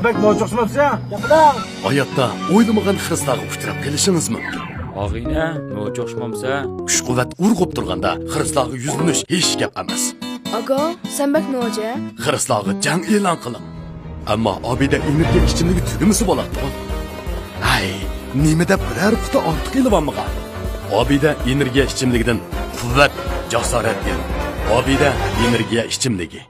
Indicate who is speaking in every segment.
Speaker 1: bak nojo'xshamabsan.
Speaker 2: Yaqidan.
Speaker 3: Hayotda o'ylamagan xiristlarga uchrab kelishingiz mumkin.
Speaker 4: Og'ina, nojo'xshamamsa,
Speaker 3: Kuch-quvvat urg'ib turganda xiristlarga yuzlanish hech gap emas.
Speaker 5: Aga, sen bak noja.
Speaker 3: Xiristlarga jang e'lon qiling. Ammo Obida energiya ichimligi tugimisi bo'ladi. Ay, nima deb biror quti ortiq ilibammigan? Obida energiya ichimligidan quvvat, jasorat kel. Obida energiya ichimligi.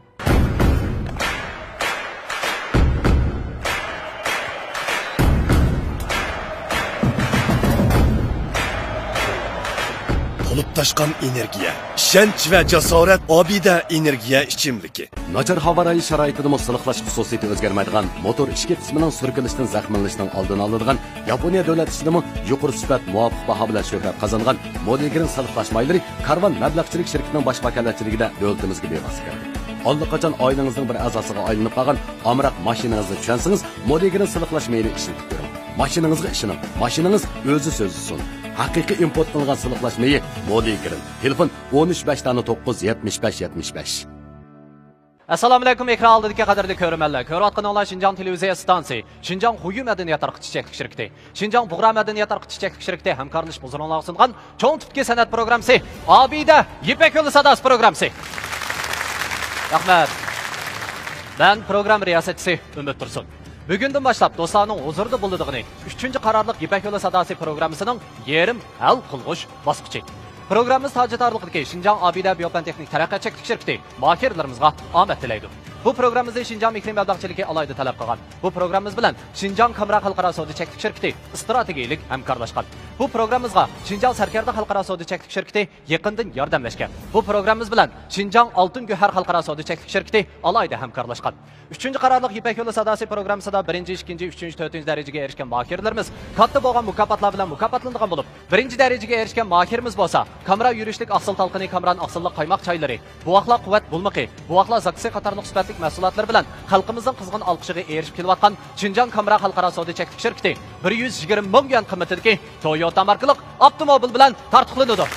Speaker 6: Olib taşqan energiya, ishonch va jasorat Obida energiya ichimligi.
Speaker 3: Nachar havo rayi sharoitida musliqlash xususiyati o'zgarmaydigan motor ichki qismining surkilishidan zaxmlanishining oldini oladigan Yaponiya davlat ishidimi yuqori sifat muvofiq baho bilan shuhrat qozongan Modigrin siliqlash maylari Karvan mablag'chilik shirkatining bosh vakolatchiligida davlatimizga bevosita kirdi. Allaqachon oilangizning bir a'zosiga aylanib qolgan amroq mashinangizni tushunsangiz, Modigrin siliqlash mayli ishlatib ko'ring. Mashinangizga ishoning. Mashinangiz o'zi so'zsin. Haqiqiy import qilingan siliqlashmayı Modigrin. Telefon 13
Speaker 7: Assalomu alaykum, ekran oldidagi qadrli ko'rmanlar. Ko'rayotganinglar Shinjong televiziya stansiyasi, Shinjong Xuyu madaniyat tarqitish shirkati, Shinjong Bug'ra madaniyat tarqitish shirkati hamkorlik buzilonlar sungan cho'ng tutki san'at programmasi, Obida Ipak yo'li sadosi programmasi. Rahmat. Ben program riyosatchisi Umid Tursun. Bugundan boshlab do'stlarning huzurida bo'ladigan 3-qarorlik Ipak yo'li sadosi programmasining yerim hal qilg'ish bosqichi. Programmamiz ta'jitarliqdagi Shinjong Obida biopantexnik taraqqiyot shirkati mahirlarimizga omad tilaydi. Bu programmamizni Shinjong mikro mablag'chiligi alohida talab qilgan. Bu programmamiz bilan Shinjong Kamra xalqaro savdo shirkati strategik hamkorlashgan. Bu programmamizga Shinjong Sarkarda xalqaro savdo shirkati yaqindan yordamlashgan. Bu programmamiz bilan Shinjong Oltin Go'har xalqaro savdo shirkati alohida hamkorlashgan. 3-qarorlik Ipak yo'li sadosi programmasida 1, 2, 3, 4 darajaga erishgan mahirlarimiz katta bo'lgan mukofotlar bilan mukofotlangan bo'lib, 1-darajaga erishgan mahirimiz bo'lsa, Kamra yurishlik aqsil talqini, Kamran aqsillik qaymoq choylari, buvoqlar quvvat bulmiqi, buvoqlar zaksi qatorliq sifatlik mahsulotlar bilan xalqimizning qizg'in olqishiga erishib kelayotgan Shinjong Kamra xalqaro savdo shirkati 120 ming yuan qimmatidagi Toyota markalik avtomobil bilan tartiblanadi.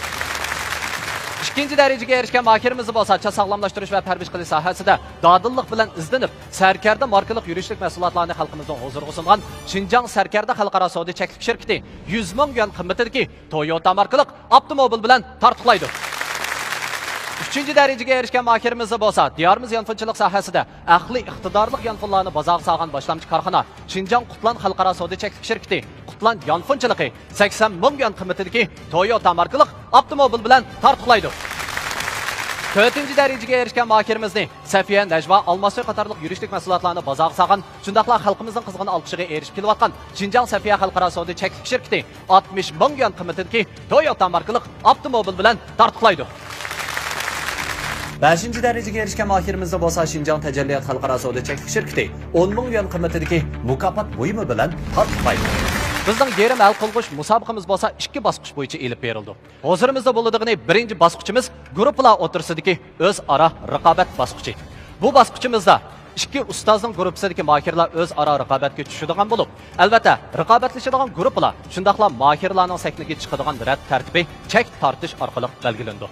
Speaker 7: 2-darajaga erishgan mahirimiz bo'lsa, sog'lomlashtirish va parvarish qilish sohasida dodillik bilan izlanib, Sarkarda markalik yurishlik mahsulotlarni xalqimizning huzuriga sungan Shinjong Sarkarda xalqaro savdo shirkati 100 ming yuan qimmatidagi Toyota markalik avtomobil bilan tartiblaydi. 3-darajaga erishgan mahirimiz bo'lsa, diyorimiz yonfonchilik sohasida aqliy iqtidorli yonfonlarni bozorga solgan boshlamchi korxona Shinjong Qutlan xalqaro savdo shirkati Qutlan yonfonchiligi 80 ming yuan qimmatidagi Toyota markalik avtomobil bilan tartiblaydi. 4-darajaga erishgan mahirimizni Safiya, Najva, Almasi qatorliq yurishlik mahsulotlarni bozorga solgan, shundaqla xalqimizning qizg'in olqishiga erishib kelayotgan Shinjong Safiya xalqaro savdo shirkati 60 ming yuan qimmatidagi Toyota markalik avtomobil bilan tartiblaydi. 5-darajaga erishgan mahirimizda bo'lsa, Shinjong Tajalliyot xalqaro savdo shirkati 10 ming yuan qimmatidagi mukofot buyumi bilan tartiblaydi. Bizning yerim hal qilg'ish musobaqamiz bo'lsa 2 bosqich bo'yicha elib berildi. Hozirimizda bo'ladigan 1-bosqichimiz guruhlar o'rtasidagi o'zaro raqobat bosqichi. Bu bosqichimizda 2 ustozning guruhidagi mahirlar o'zaro raqobatga tushadigan bo'lib, albatta raqobatlashadigan guruhlar shundaqla mahirlarning sakniga chiqadigan rad tartibi chek tortish orqali belgilandi.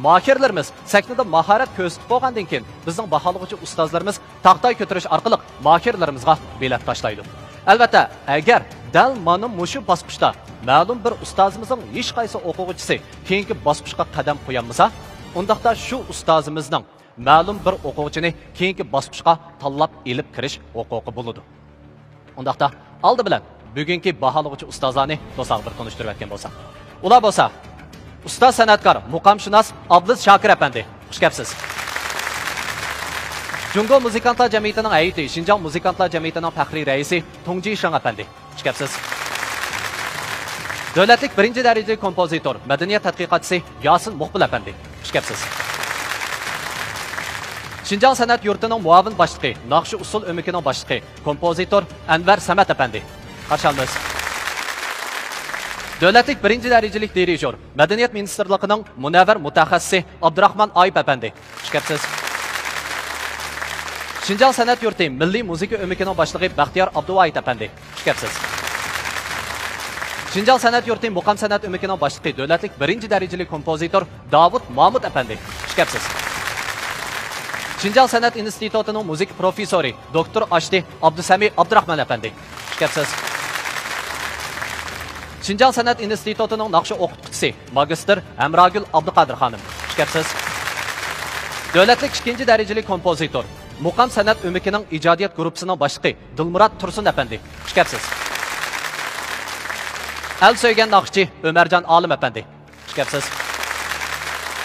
Speaker 7: Mahirlarimiz saknida mahorat ko'rsatib bo'lgandan keyin bizning baholag'uvchi ustozlarimiz taqtoy ko'tarish orqali mahirlarimizga belat tashlaydi. Albatta, agar dal mana mushu bosqichda ma'lum bir ustozimizning hech qaysi o'quvchisi keyingi bosqichga qadam qo'yamasa, undaqda shu ustozimizning ma'lum bir o'quvchini keyingi bosqichga tanlab elib kirish huquqi bo'ladi. Undaqda oldi bilan bugungi baholag'uvchi ustozlarni do'stlar bir tanishtirib o'tgan bo'lsak. Ular bo'lsa ustoz san'atkor, muqamshunos Abdulaziz Shokir apandi. Xush kelibsiz. Jungo Muzikantlar jamiyatining ayiti, Shinjong Muzikantlar jamiyatining faxriy raisi Tongji Shang apandi. Xush kelibsiz. Davlatlik 1-darajali kompozitor, madaniyat tadqiqotchisi Yosin Muqbil apandi. Xush kelibsiz. Shinjong san'at yurtining muavin boshlig'i, naqshi usul o'mikining boshlig'i, kompozitor Anvar Samat apandi. Qarshi olamiz. Davlatlik 1-darajali dirijor, Madaniyat ministrligining munavvar mutaxassisi Abdurahmon Oyib apandi. Xush kelibsiz. Shinjong san'at yurti milliy muzika o'mikining boshlig'i Baxtiyor Abduvoyit apandi. Xush kelibsiz. Shinjong san'at yurti muqam san'at o'mikining boshlig'i davlatlik 1-darajali kompozitor Davud Mahmud apandi. Xush kelibsiz. Şinjan Sanat İnstitutining müzik professori, doktor Ashti Abdusami Abdurahman efendi. Xush Şinjan Sanat İnstitutining naqsha o'qituvchisi, magistr Amragul Abduqadir xonim. Xush Davlatlik 2 darajali kompozitor, Muqam san'at o'mikining ijodiyat guruhining boshlig'i Dilmurod Tursun efendi. Xush El söygen naqshchi Ömercan Alim efendi. Xush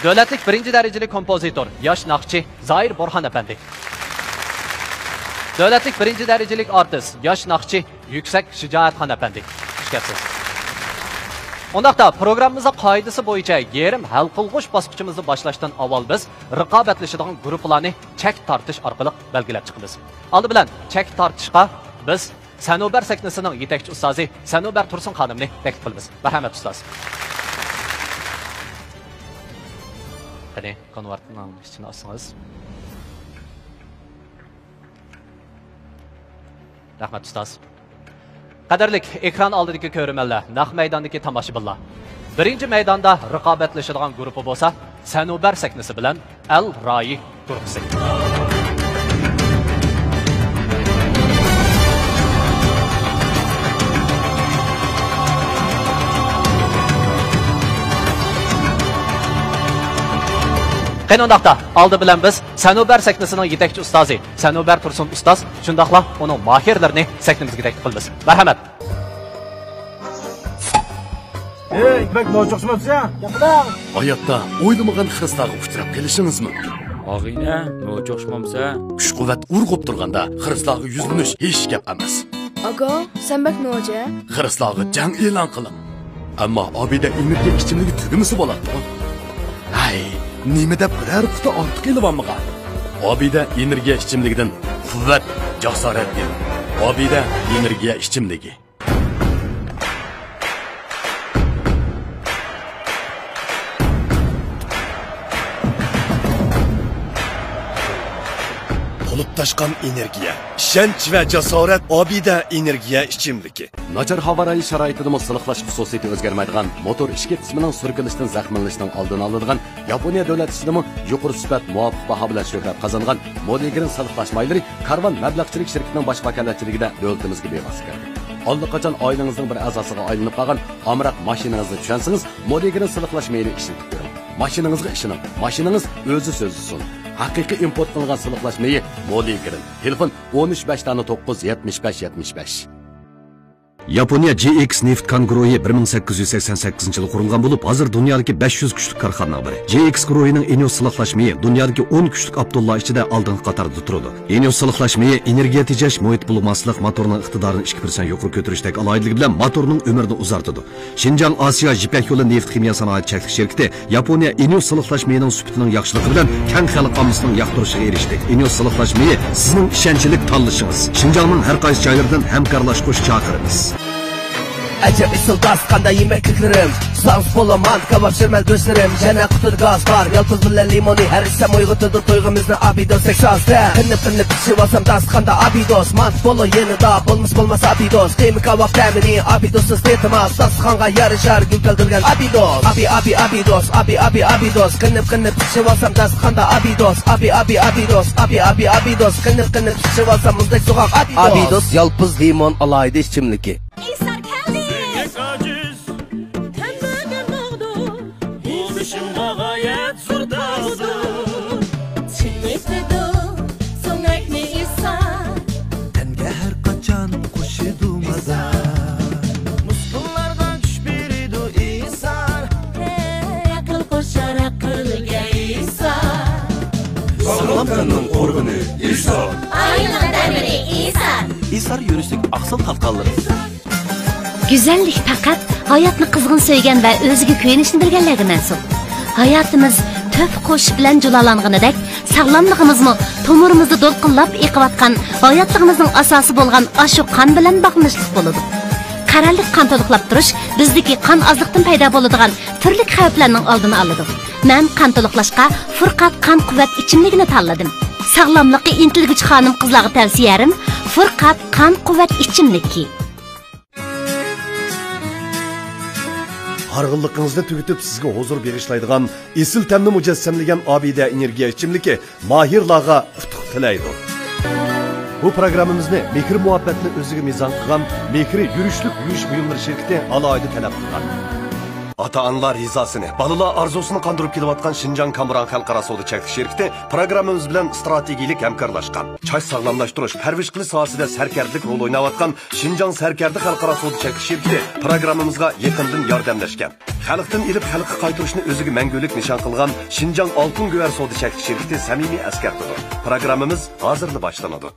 Speaker 7: Davlatlik 1 darajali kompozitor, yosh naqshchi Zahir Burhan efendi. Davlatlik 1 darajali artist, yosh naqshchi Yuksak Shijoatxon efendi. Xush Ondaqda programmamızda qoidasi bo'yicha yerim hal qilg'ish bosqichimizni boshlashdan avval biz raqobatlashadigan guruhlarni chek tortish orqali belgilab chiqamiz. Oldi bilan chek tortishga biz Sanobar saknasining yetakchi ustozi Sanobar Tursun xonimni taklif qilamiz. Marhamat ustoz. Qani konvertning ichini olsangiz. Rahmat ustoz. Qadarlik ekran oldidagi ko'rmanlar, naq maydondagi tomoshabinlar. Birinchi maydonda raqobatlashadigan guruhi bo'lsa, Sanobar saknasi bilan Al Royi guruhi. Qanondaqda oldi bilan biz Sanobar saknasining yetakchi ustozi Sanobar Tursun ustoz, shundaqla uning mohirlarini saknamizga taklif qilamiz. Marhamat.
Speaker 1: Bak no'choqchimapsiz-a? Gaplang.
Speaker 3: Hayotda o'ylamagan xiristlarga uchrab kelishingizmi?
Speaker 4: Og'ayna, no'choqchimapsiz?
Speaker 3: Kuch-quvvat urg'ib turganda xiristlarga yuzlanish hech gap emas.
Speaker 5: Aga, sen bak noja?
Speaker 3: Xiristlarga jang e'lon qiling. Ammo obida energiya ichimligi tugimisi bo'ladi. Hay, nima deb biror quti ortiq elvanmagan. Obida energiya ichimligidan quvvat, jasorat ber. Obida energiya ichimligi.
Speaker 6: Qolib tashqan energiya, ishonch va jasorat obida energiya ichimligi.
Speaker 3: Nachar havo sharoitida siliqlash xususiyati o'zgarmaydigan motor ishki qismining surkilishdan zaxmlanishning oldini oladigan Yaponiya davlat ishidimi yuqori sifat muvofiq baho bilan shuhrat qozongan Modigrin siliqlash maylari Karvan mablag'chilik shirkatining bosh vakolatchiligida davlatimizga bevosita kirdi. Allaqachon oilangizning bir a'zosiga aylanib qolgan amroq mashinangizni tushunsangiz, Modigrin siliqlash mayli ishlatib ko'ring. Mashinangizga ishoning. Mashinangiz o'zi so'zlisin. Haqiqiy import qilingan siliqlashmayı Modigrin. Telefon 13 Yaponiya JX Neft Kongruyi 1888 yılı kurulgan bulup, hazır dünyadaki 500 güçlük karxanaның biri. JX Gruyining Enios sılıqlaşmayı dünyadaki 10 güçlük Abdullah içinde aldığın qatarda turadi. Enios sılıqlaşmayı energiya tejash, muhit bulmaslik, motorning iqtidorini 2% yuqori ko'tarishdek alayidligi bilan motorning umrini uzartadi. Xinjiang Osiyo Ipak yo'li neft ximiya sanoat cheklik şirkati Yaponiya Enios sılıqlaşmayının sübutining yaxshiligi bilan keng xalq omasining yoqtirishiga erishdi. Enios sılıqlaşmayı sizning ishonchli tanlashingiz. Xinjiangning har qaysi joylaridan hamkorlashib chaqiramiz.
Speaker 2: Acaba ısıldas kanda yemekliklerim Sağız bolaman kavakşırmel gözlerim Jana kutur gaz var Yalpız bilen limoni Her isem uygutudu toygumuzda abidos seksazda Kınıp pişir vasam das kanda abidos Mant bolo yeni da bolmaz abidos Demi kavak demini abidosuz detimaz Das kanga yarışar gül kaldırgan abidos abidos abidos Kınıp pişir vasam das kanda abidos abidos Kınıp pişir vasam muzdek sokak abidos Yalpız limon alaydı içimliki
Speaker 6: Sağlamkanın organı İsar.
Speaker 8: Aylandan beri İsar.
Speaker 6: İsar yürüsük aksıl talqanları.
Speaker 8: Güzellik faqat hayotni qizg'in sevgan va o'ziga kuyinishni bilganlarga mansub. Hayotimiz töp qo'sh bilan julalanganidek, sog'lomligimizmi tomirimizni to'lqinlab eqiyotgan hayotligimizning asosi bo'lgan ashu qon bilan bog'lanishlik bo'ladi. Qarallik qon to'liqlab turish bizdagi qon ozliqdan paydo bo'ladigan turli xavflarning oldini oladi. Men qon to'liqlashga Furqat qon quvvat ichimligini tanladim. Sog'lomlikka intilguvchi xonim qizlarga tavsiyarim Furqat qon quvvat ichimligi.
Speaker 6: Harg'inligingizni tugitib sizga huzur berishlaydigan esil ta'mni mujassamlagan Obida energiya ichimligi mahirlarga utuq tilaydi. Bu programmamizni Mehri muhabbatni o'ziga mezon qilgan Mehri yurishlik yuyish buyumlari shirkati alohida talab qilgan. Ata-analar rizasini, balalar arzusini qandırıp kelayotgan Şinjan Kamuran Xalqaro savdo cheklanish shirkati programmamiz bilan strategik hamkorlashgan. Choy sog'lomlashtirish, parvarish qilish sohasida sarkarlik rol o'ynayotgan Şinjan Sarkardi Xalqaro savdo cheklanish shirkati programmamizga yaqindan yordamlashgan. Xalqdan ilib xalqqa qaytarishni o'ziga mangulik nishon qilgan Şinjan Oltin Guvar savdo cheklanish shirkati samimiy askartidir. Programmamiz hozirda boshlanadi.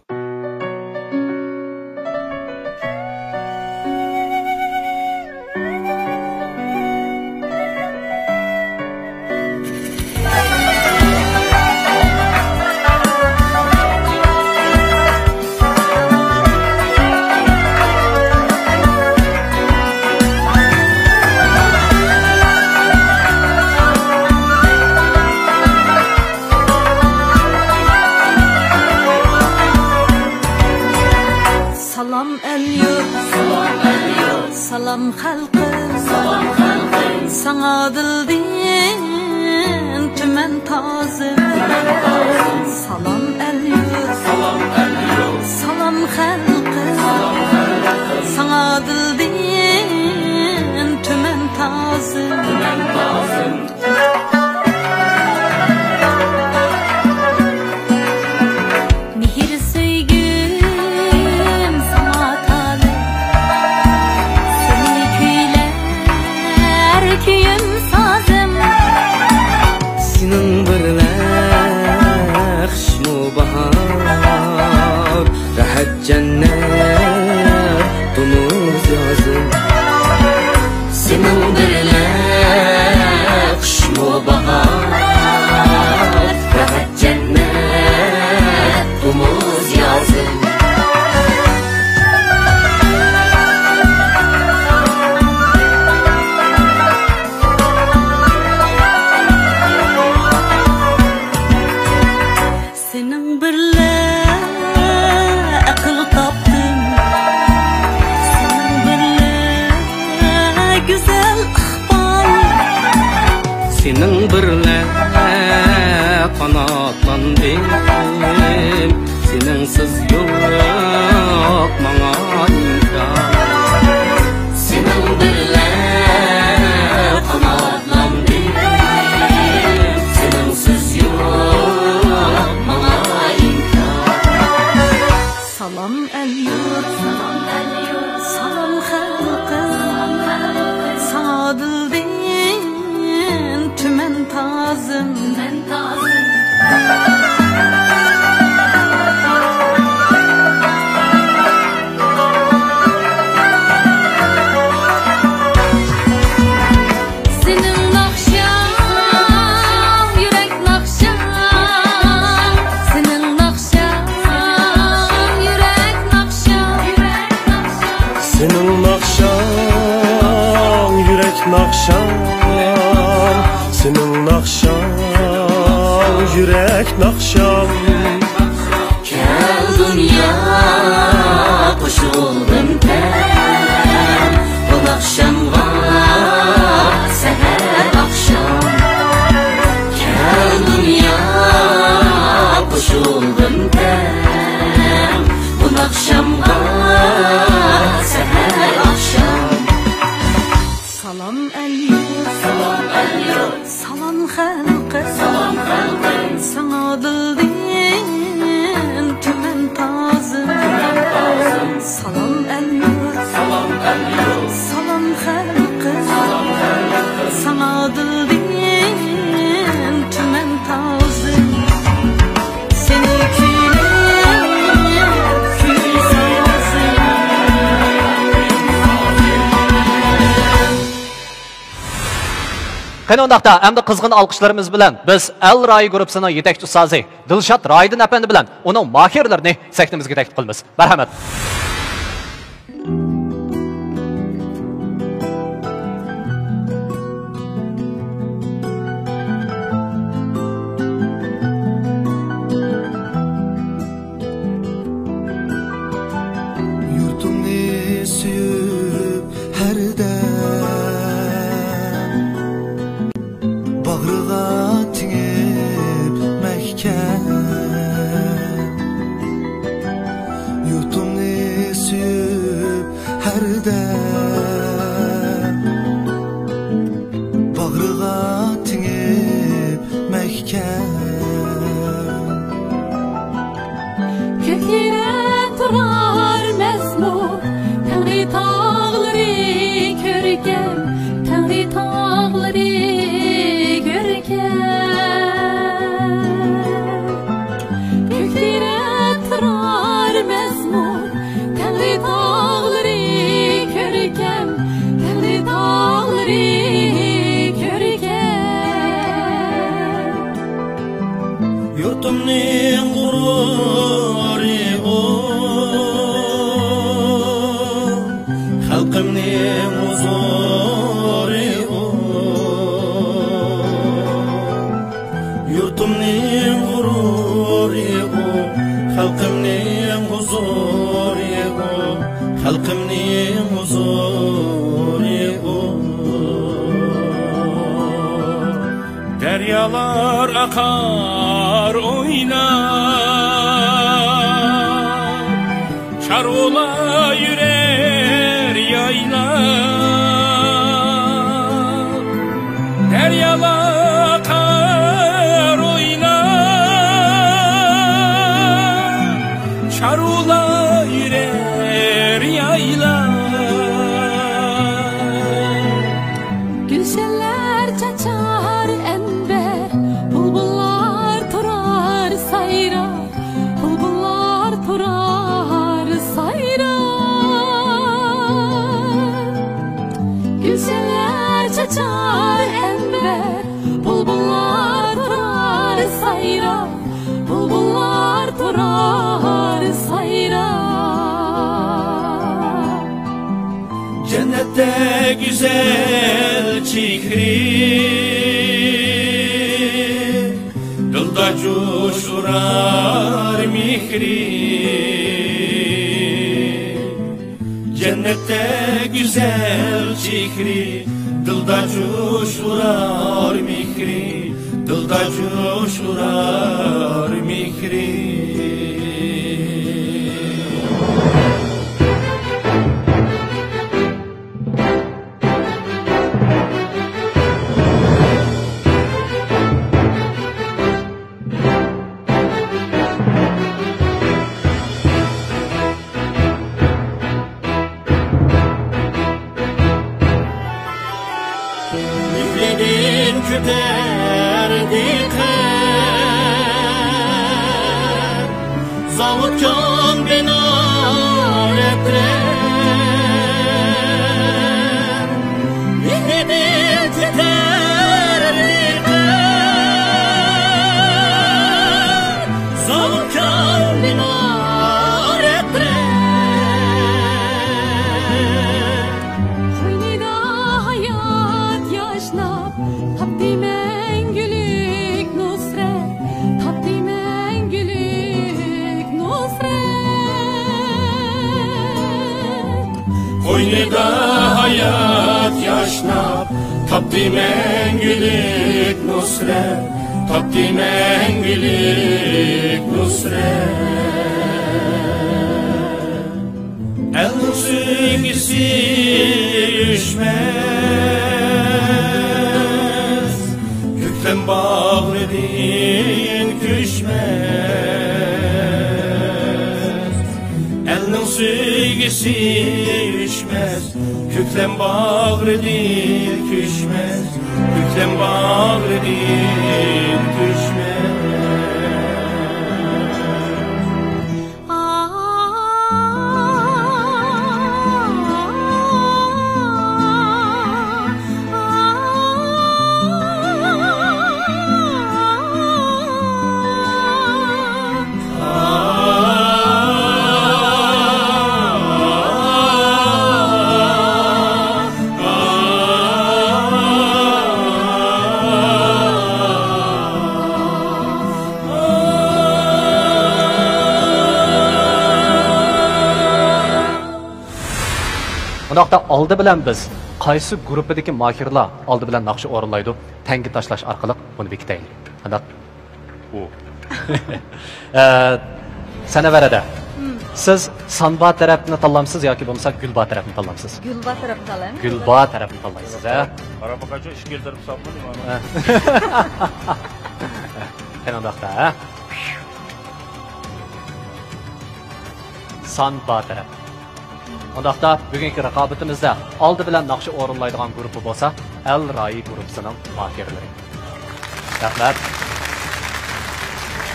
Speaker 9: Salam xalqim, sana dilden tümen tazim. Salam el yurt, salam xalqim, sana dilden tümen tazim.
Speaker 4: Cennet donuz yazım
Speaker 9: Senin birle kış mı bahar Rahat cennet donuz yazım Senin birle
Speaker 4: senin birle kanatlandım seninsiz yok bana imkan
Speaker 9: senin birle kanatlandım seninsiz yok bana imkan salam el yurt salam xalqim sadildin tümen tazım senin nakşan yürek nakşan senin nakşan yürek nakşan
Speaker 6: senin nakşan yürek nakşan senin nakşan yürek nakşan
Speaker 9: Gel dünya koşuldum ben bu nakşanğa seher akşam Gel dünya koşuldum ben bu nakşanğa seher akşam Salam el yurt salam xalqim sana dilden tümen tazım salam el yurt salam xalqim sana dilden tümen tazım seni
Speaker 7: Qanondaqda endi qizg'in alqishlarimiz bilan biz El Ray guruhining yetakchi ustozi Dilshod Roydin apandi bilan uning mahirlarini sahnamizga taklif qilamiz. Marhamat.
Speaker 10: Yurtumni suyib har dam Yurtumning g'ururi o, xalqimning huzuri o. Yurtumning g'ururi o, xalqimning huzuri o, xalqimning huzuri o. Deryalar akar oynar, çarvolar yürür yaylar. Deryalar akar oynar, çarvolar yürür yaylar.
Speaker 9: Gülşenler çaçar enber, bulbullar turar sayra, bulbullar turar sayra. Gülşenler çaçar enber, bulbullar turar sayra, bulbullar turar sayra.
Speaker 10: Cennette güzel çihri, dılda coşurar mihri. Cennette güzel çihri, dılda coşurar mihri, dılda coşurar mihri. Müfledin küterdi kır, zavutkan benar etrer. Müfledin küterdi kır, zavutkan benar etrer.
Speaker 9: Koynida hayat yaşnap, tapdi mengülük nusret, tapdi mengülük nusret.
Speaker 10: Koynida hayat yaşnap, tapdi mengülük nusret, tapdi mengülük nusret. Elin süngisi düşmez, kökten bağlıdın küçmez. Elin süngisi düşmez, kökten bağlıdın küçmez, kökten bağlıdın küçmez.
Speaker 7: Bundaqda oldi bilan biz qaysi guruhdagi mahirlar oldi bilan naqshi o'rinlaydi, tangi tashlash orqali buni bekitaylik. Qanday? U. Sanavarada. Siz Sanba tarafini tanlamsiz yoki bo'lmasa Gulba tarafini tanlamsiz?
Speaker 11: Gulba tarafini tanlayman.
Speaker 7: Gulba tarafini tanlaysiz, ha?
Speaker 1: Qarabaqacha ish keltirib sopmadim mana.
Speaker 7: Qandoqda, ha? Sanba taraf. Undaqda bugungi raqobatimizda oldi bilan naqshi o'rinlaydigan guruhi bo'lsa, Al Rai guruhining mahirlari. Rahmat.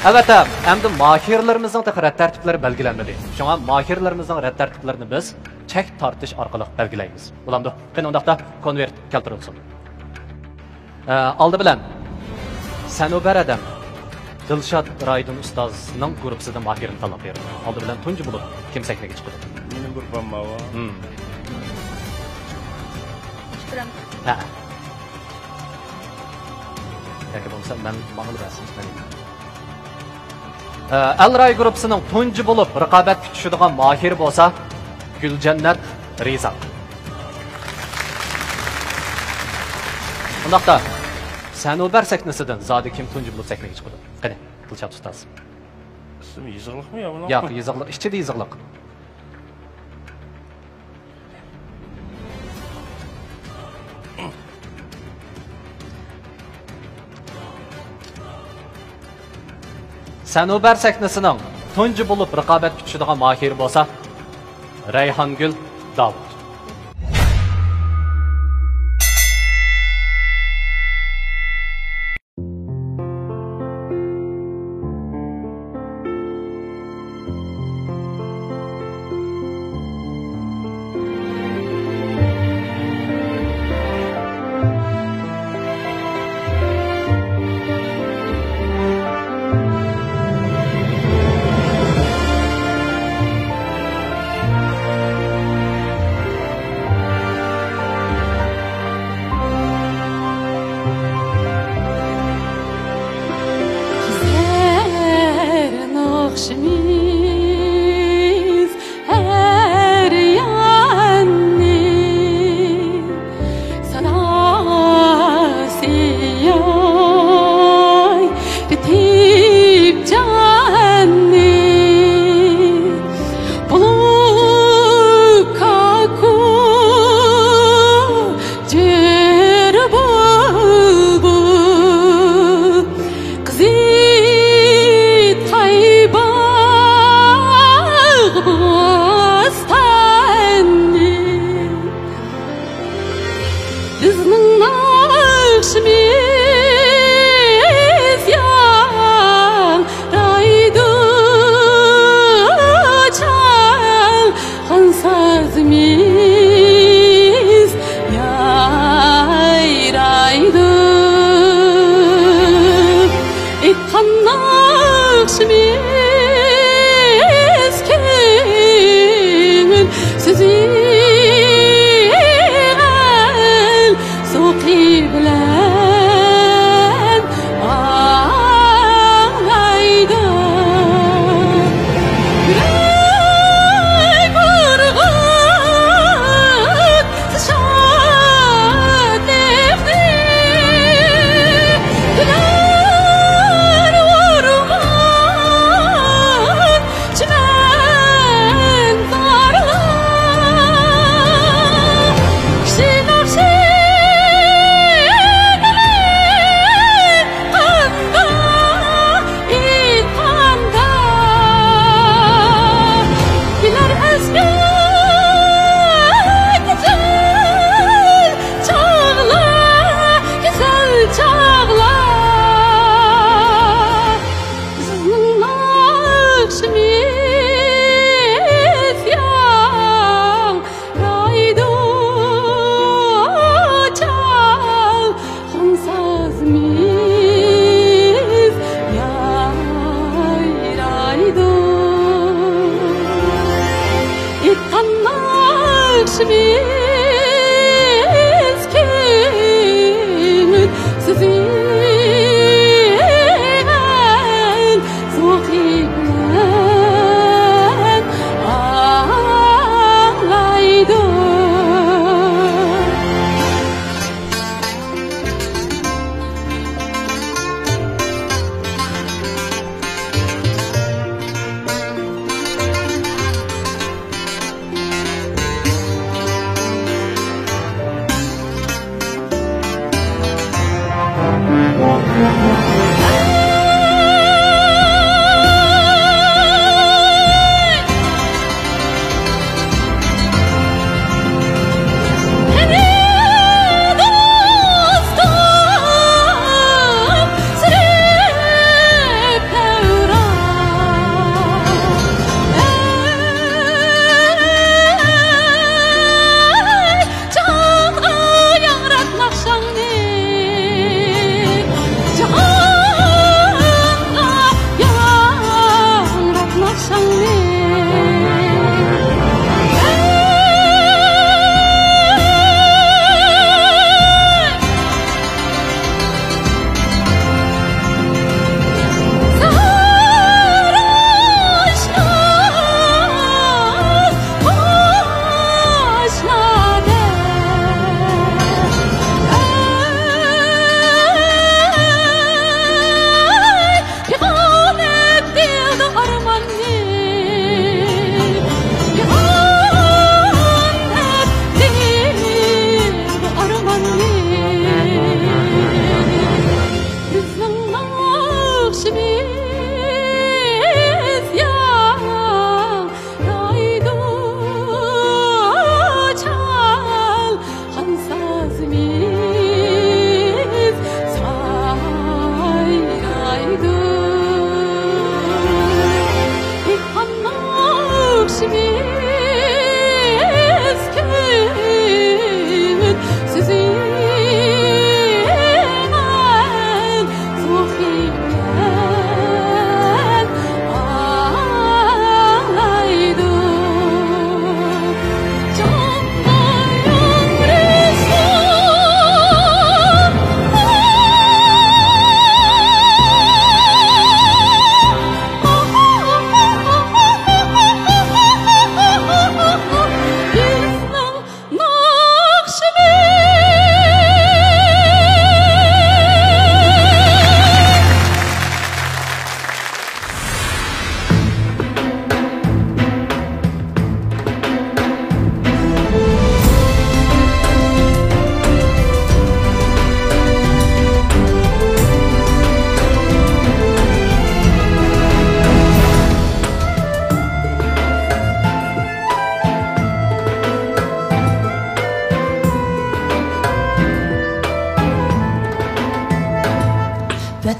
Speaker 7: Albatta, endi mahirlarimizning rad tartiblari belgilanmadi. Shunga mahirlarimizning rad tartiblarini biz chek tortish orqali belgilaymiz. Bo'lamdi. Qani undaqda konvert keltirilsin. Oldi bilan Sanobar adam Dilshod Raydun ustozning gruppasida Mahirni tanlab berdi. Oldi bilan tunji bo'lib kim sahnaga chiqdi?
Speaker 1: Mening gruppam bor.
Speaker 7: Ha. Yoki bo'lmasa men ma'lum emasman. Alray gruppasining tunji bo'lib raqobat kutishadigan Mahir bo'lsa, Guljannat Riza. Undaqda Sanobar sahnasidan zodi kim tunji bo'lib sahnaga chiqdi? Qani, Dilshod ustoz.
Speaker 1: Ismi yizig'liqmi yo buni?
Speaker 7: Yo'q, yizig'liq, ichida yizig'liq. Sanobar sahnasining tunji bo'lib raqobat kutishadigan Mahir bo'lsa, Rayhongul Davud.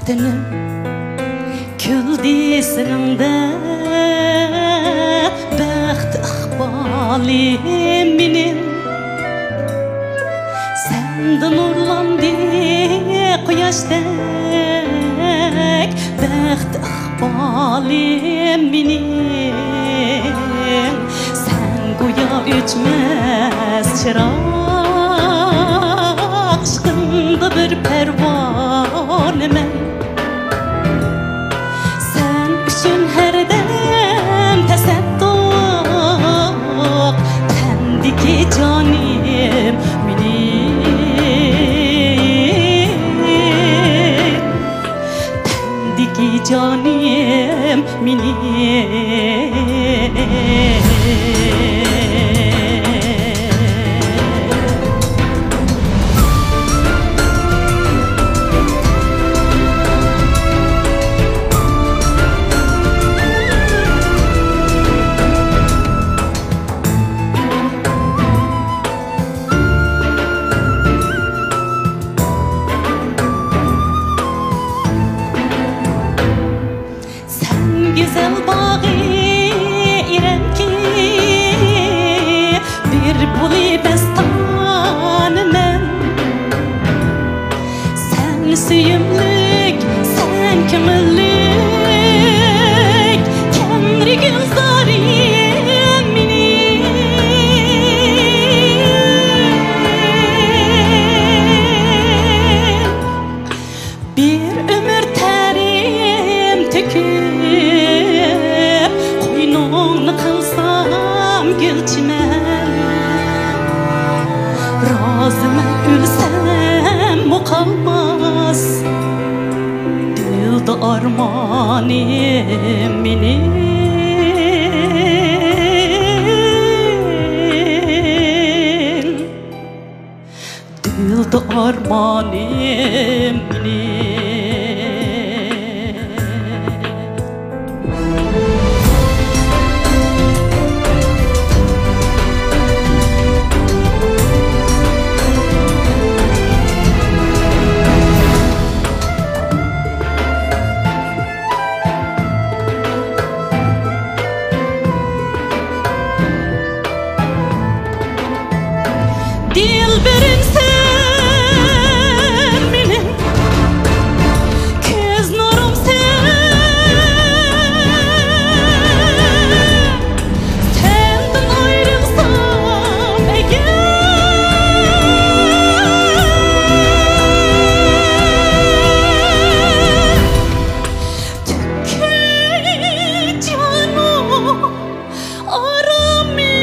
Speaker 9: tenim küldi sinimde baxt iqbalim menim sende nurlandı quyoşdek baxt iqbalim menim sen go'yo o'chmas chiroq aşkında bir pervanemen sen üçün her dem tasadduq tendiki canim menim tendiki canim menim güzel bağı irem ki bir buli bestanım sen suyumlik sen kimlik kemri gülzarim menim bir ömür terim tükür koynumni qilsam gulchiman roziman o'lsam muqalmas dilda armonim menim dilda armonim menim Dilberim sen benim göz nurum sen senden ayrılsam eğer tüke canım aramı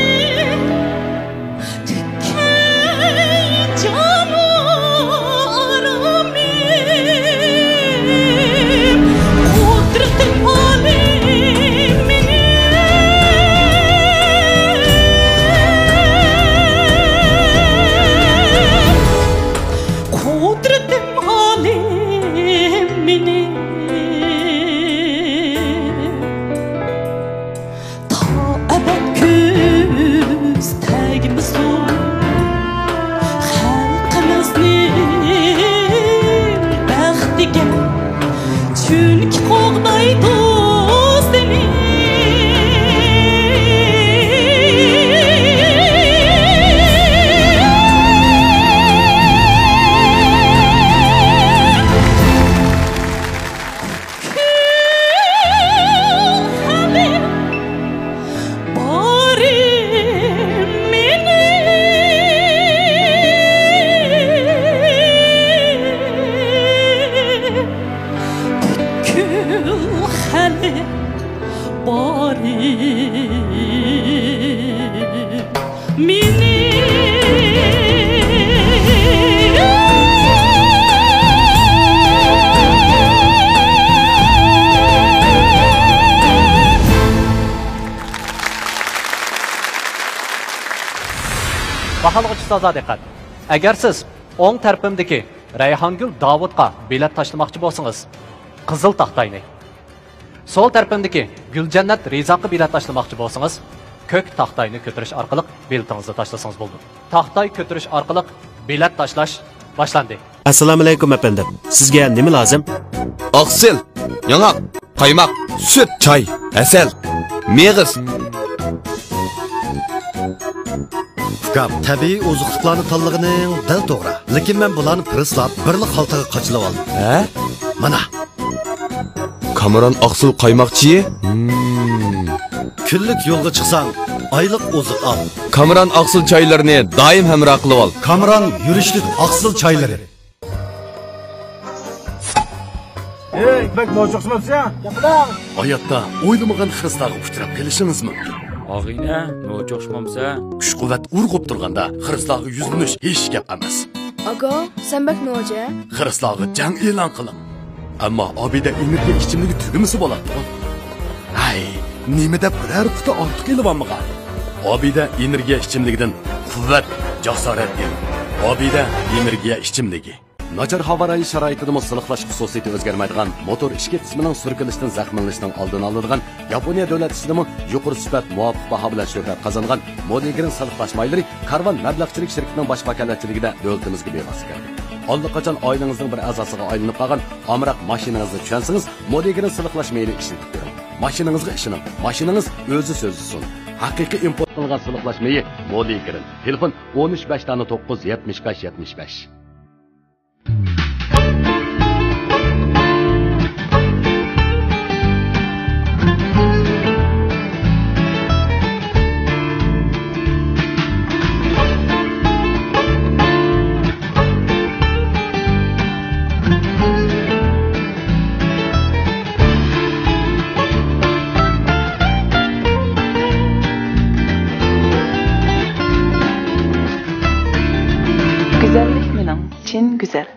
Speaker 9: çünkü qoğday dost demin
Speaker 7: Bahalıqçı ustoza diqqat. Agar siz o'ng tarafimdagi Rayhongul Davudga bilet tashlamoqchi bo'lsangiz, qizil taxtayni. Sol tarafimdagi Guljannat Rizoqqa bilet tashlamoqchi bo'lsangiz, ko'k taxtayni ko'tarish orqali biletingizni tashlasangiz bo'ldi. Taxtay ko'tarish orqali bilet tashlash boshlandi.
Speaker 11: Assalomu alaykum efendim. Sizga nima lozim? oqsil, yong'oq, qaymoq, sut, choy, asal, meg'iz.
Speaker 6: Gap tabiiy oziqliklarni tanlığının dal to'g'ri. Lekin men bularni prislab, birli xaltaga qochilib oldim.
Speaker 11: Ha?
Speaker 6: Mana.
Speaker 11: Kameron oqsil qaymoqchi?
Speaker 6: Kunlik yo'lga chiqsang, oylik oziq al.
Speaker 11: Kameron oqsil choylarini doim hamroh qilib ol.
Speaker 6: Kameron yurishlik oqsil choylari.
Speaker 10: Ey, bak no'choqsizmapsan? Yo'qlar.
Speaker 3: Hayotda o'ylamagan xiristlarga uchrab kelishingiz mumkin.
Speaker 12: Og'ina, no'choqsizmamsa,
Speaker 3: kuch-quvvat urg'ib turganda xiristlarga yuzlanish hech gap emas.
Speaker 5: Aga, sen bak noja?
Speaker 3: Xiristlarga jang e'lon qiling. Ammo Obida energiya ichimligi tugimisi bo'ladi. Hay, nima deb biror quti ortiq elib-olmagan. Obida energiya ichimligidan quvvat, jasorat kel. Obida energiya ichimligi. Nachar havo rayi sharoitida siliqlash xususiyati o'zgarmaydigan motor ishki qismining surkilishidan zaxmlanishning oldini oladigan Yaponiya davlat ishidimi yuqori sifat muvofiq baho bilan shuhrat qozongan Modigrin siliqlash maylari Karvan mablag'chilik shirkatining bosh vakolatchiligida davlatimizga bevosita keldi. Allaqachon oilangizning bir a'zosiga aylanib qolgan amroq mashinangizni tushunsangiz Modigrin siliqlash mayli ishlatib ko'ring. Mashinangizga ishoning. Mashinangiz o'zi so'zsiz. Haqiqiy import qilingan siliqlash mayi Modigrin. Telefon 13 tani 975
Speaker 13: Güzellik mening chin güzel.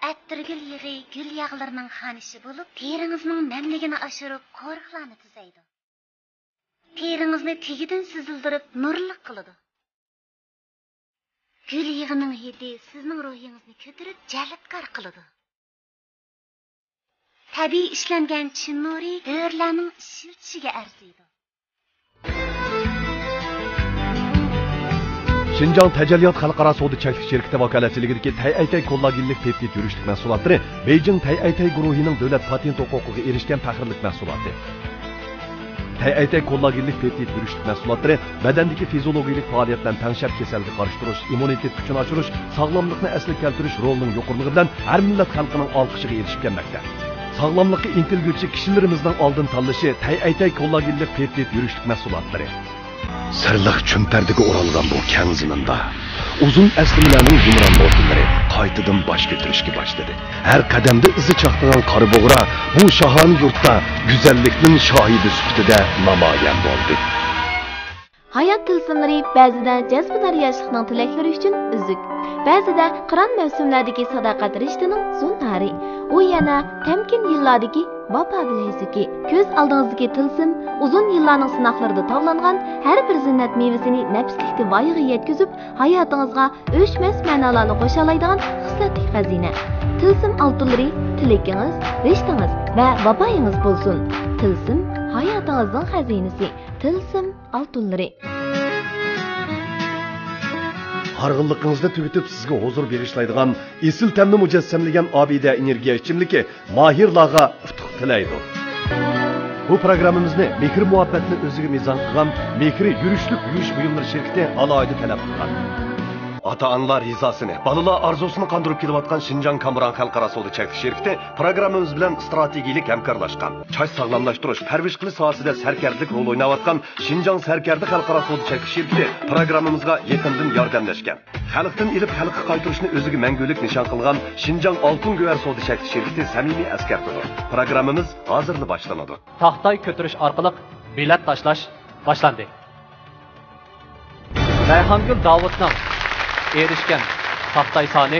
Speaker 8: Әттіргіл еғи гүл яғыларының қанышы болып, теріңіздің мәмлігіні ашырып, қорықланы түзейді. Теріңізні тегіден сүзілдіріп, нұрлық қылыды. Gül yığının hidi sizning ruhingizni ko'tarib jalbkor qiladi. Tabiiy ishlangan chin nuri dövrlarning ishiltishiga arziydi.
Speaker 6: Şinjan Təcəlliyat Xalqara Savdo Çəklik Şirkəti vakalatçılığındakı Tayaytay Kollagillik Peptid yürüşlük məhsullatları Beijing Tayaytay guruhining davlat patent huquqiga erishgan faxrlik məhsulati. Tayaytay Kollagillik Peptid yürüşlük məhsullatları badandagi fiziologik faoliyatlarni tanshab kasalga qarshi turish, immunitet kuchini oshirish, sog'lomlikni asliga keltirish rolining yuqoriligi bilan har millat xalqining olqishiga erishib kelmoqda. Sog'lomlikka intilguvchi kishilarimizning oldin tanlashi Tayaytay Kollagillik Peptid yürüşlük məhsullatları. Sirliq chumpardiga o'ralgan bu keng ziminda uzun aslimalarning yumron mo'tinlari qaytadan bosh ko'tarishga boshladi. Har qadamda izi chaqnagan qora bo'g'ra bu shahoni yurtda go'zallikning shohidi sifatida namoyon bo'ldi.
Speaker 14: Hayot tilsimlari ba'zida jazbidor yoshlikning tilaklari uchun uzuk, ba'zida qiron mavsumlardagi sadoqat rishtining zunnari, u yana tamkin yillardagi vafo bilezuki. Ko'z oldingizdagi tilsim uzun yillarning sinoqlarida tavlangan har bir zinnat mevasini nafslikda voyaga yetkazib, hayotingizga o'chmas ma'nolarni qo'sha oladigan xislatli xazina. Tilsim oltinlari tilakingiz, rishtangiz va vafoyingiz bo'lsin. Tilsim hayotingizning xazinasi. Tilsim oltinlari.
Speaker 6: Harg'inligingizni tugatib sizga huzur berishlaydigan esil ta'mni mujassamlagan Obida energiya ichimligi Mahirlarga utuq tilaydi. Bu programmamizni mehr muhabbatni o'ziga mezon qilgan Mehri yurishlik yuvish buyumlari shirkati alohida talab qilgan. Ota-onalar rizosini, bolalar arzusini qondirib kelayotgan Şinjan Kamuran Xalqaro savdo cheklik shirkati programmamiz bilan strategik hamkorlashgan. Choy sog'lomlashtirish, parvarish qilish sohasida sarkarlik rol o'ynayotgan Şinjan Sarkardi Xalqaro savdo cheklik shirkati programmamizga yaqindan yordamlashgan. Xalqdan ilib xalqqa qaytirishni o'ziga mangulik nishon qilgan Şinjan Oltin Go'var savdo cheklik shirkati samimiy askartidir. Programmamiz hozirda boshlanadi.
Speaker 7: Taxtay ko'tirish orqali bilet tashlash boshlandi. Rayhongul Davudning erishgan taxtay soni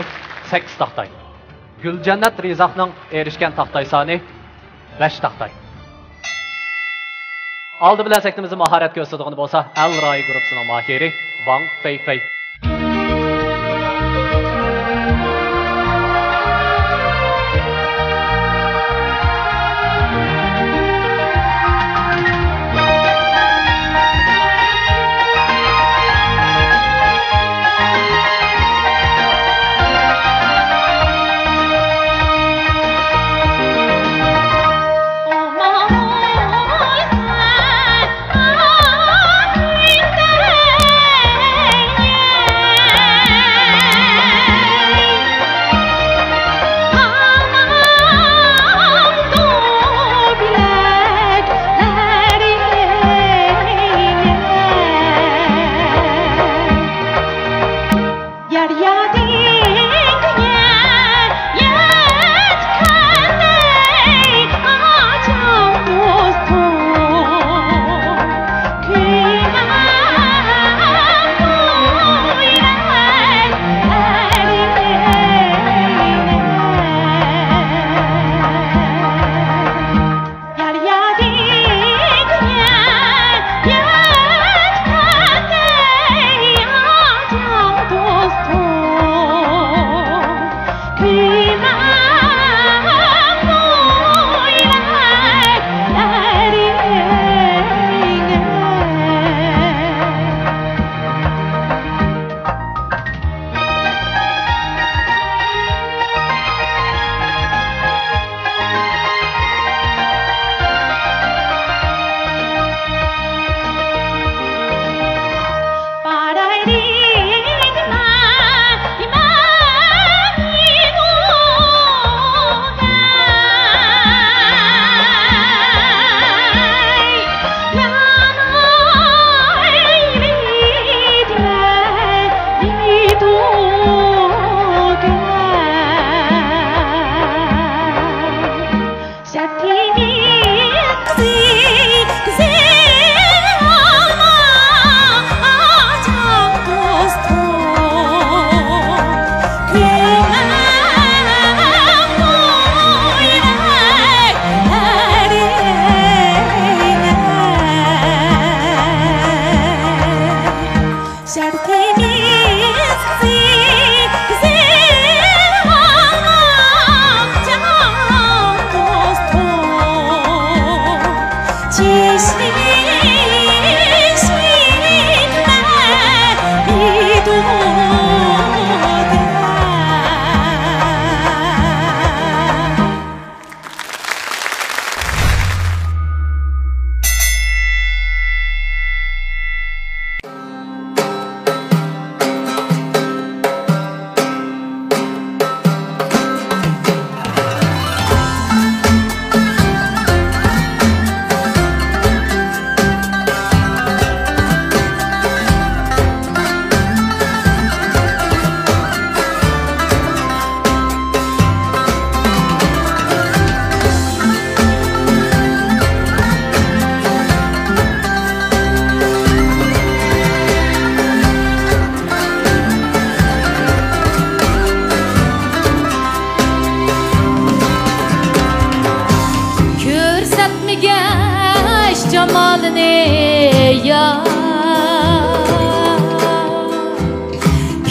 Speaker 7: 8 taxtay. Guljannat Rizaqning erishgan taxtay soni 5 taxtay. Oldi bilan sektimizda mahorat ko'rsatadigan bo'lsa, Al Rai guruhining mahiri Wang Feifei.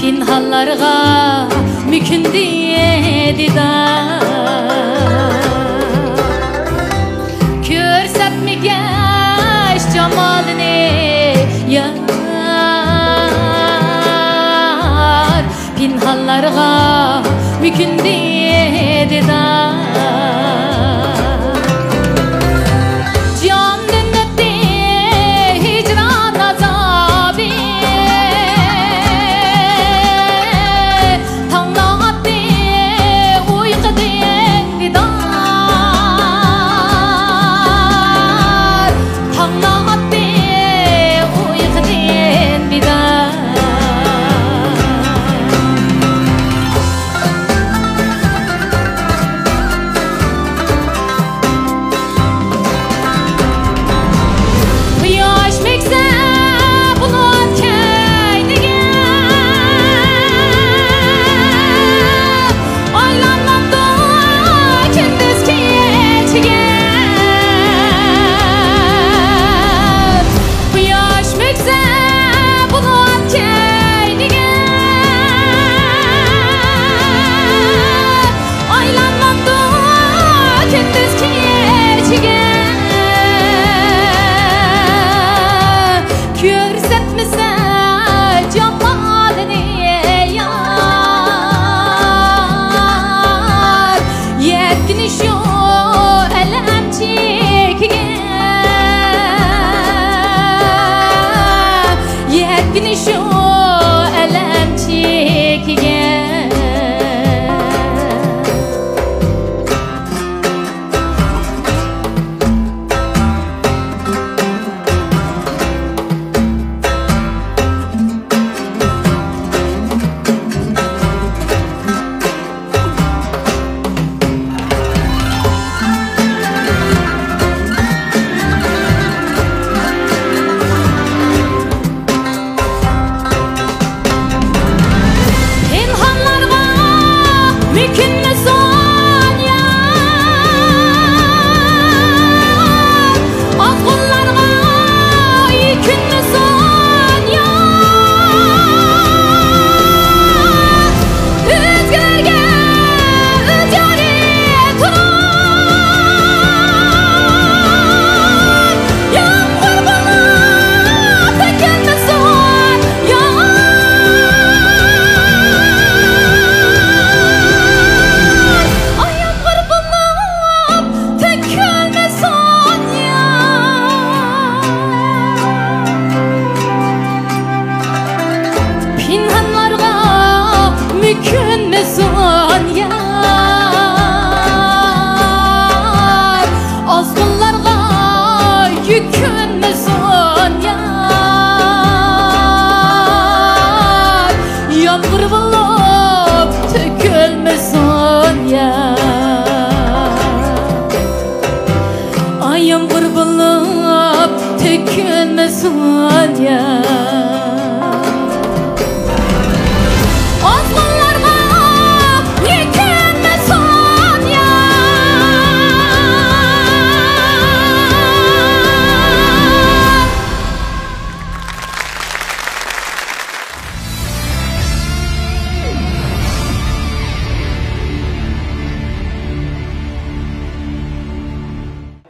Speaker 9: Pinhallarga mümkün dedi da Körsetmegəş camalını yar Pinhallarga mümkün dedi da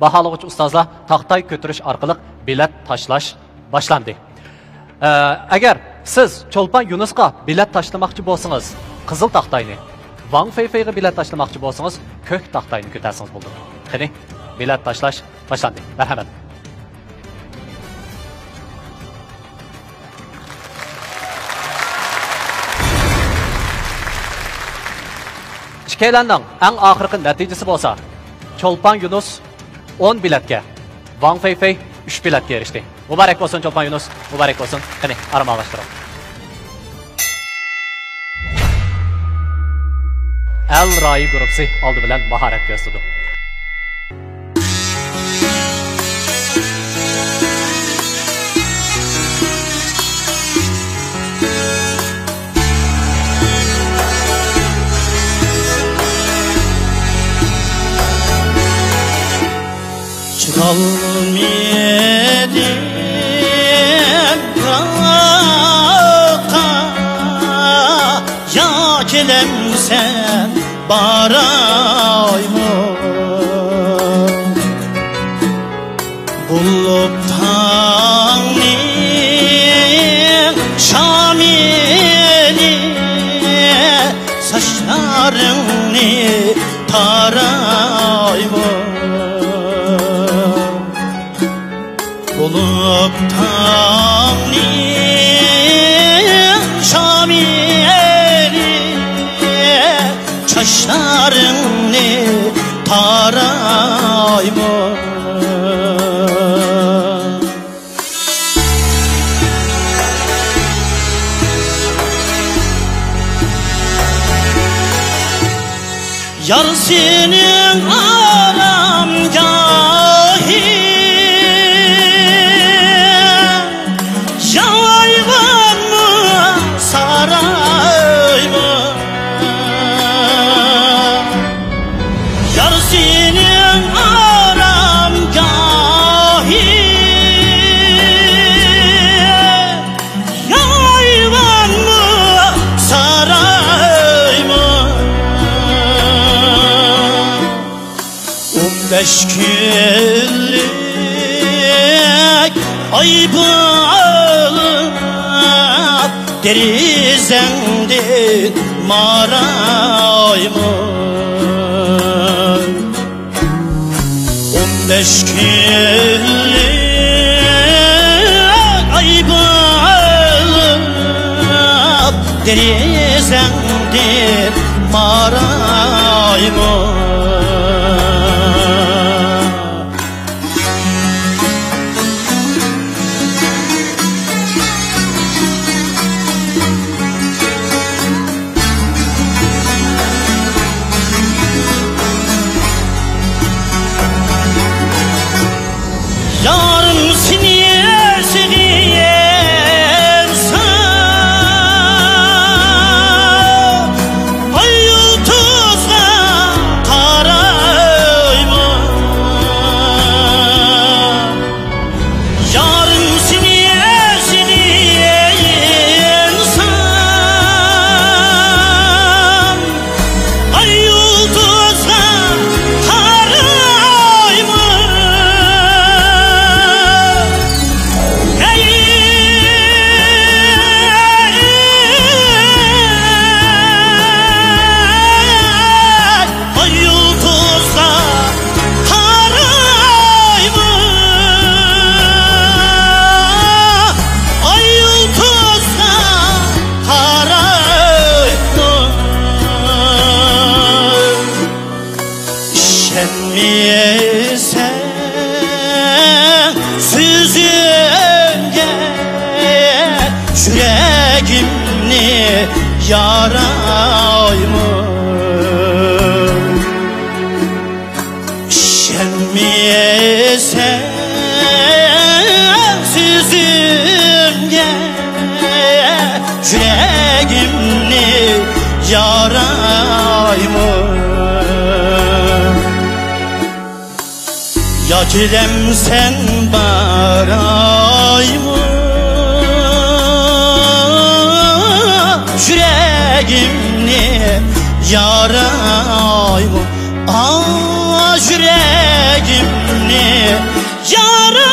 Speaker 7: Bahalığıç ustazlar taxtay kötürüş arqılıq bilet taşlaş başlandı. Əgər siz Çolpan Yunusqa bilet taşlamaqçı bolsanız, qızıl taxtayını, Wang Feifei'ye bilet taşlamaqçı bolsanız, kök taxtayını kötərsiniz buldu. Qani, bilet taşlaş başlandı. Mərhəmət. İkeyləndən ən axırqı nəticəsi bolsa, Çolpan Yunus 10 biletke, Wang Feifei 3 biletke erişti. Mübarek olsun Çolpan Yunus, mübarek olsun. Hani armağanlaştıralım. El Rai grupsi aldı bilen maharet gösterdi.
Speaker 15: Kalmedim kaka ya kelemsen baraymo buluttan şamili saçlarını taraymo buluttan şamili çaşlarını taraymo yar senin aramgahı yayvan mı saray mı yar senin aramgahı yayvan mı saray mı 15 günlük ay bağlıp derizendin maray mı 15 günlük ay bağlıp derizendin maray mı yarım seni seviyorsam ay yıldızla tarayma yarım seni seviyorsam ay yıldızla tarayma ay yıldızla tarayma ay yıldızla tarayma şenmiyesen süzünge yüreğimni yarayma şenmiyesen süzünge yarayımı ya kilem sen barayımı yüreğimni yarayımı yüreğimni yarayımı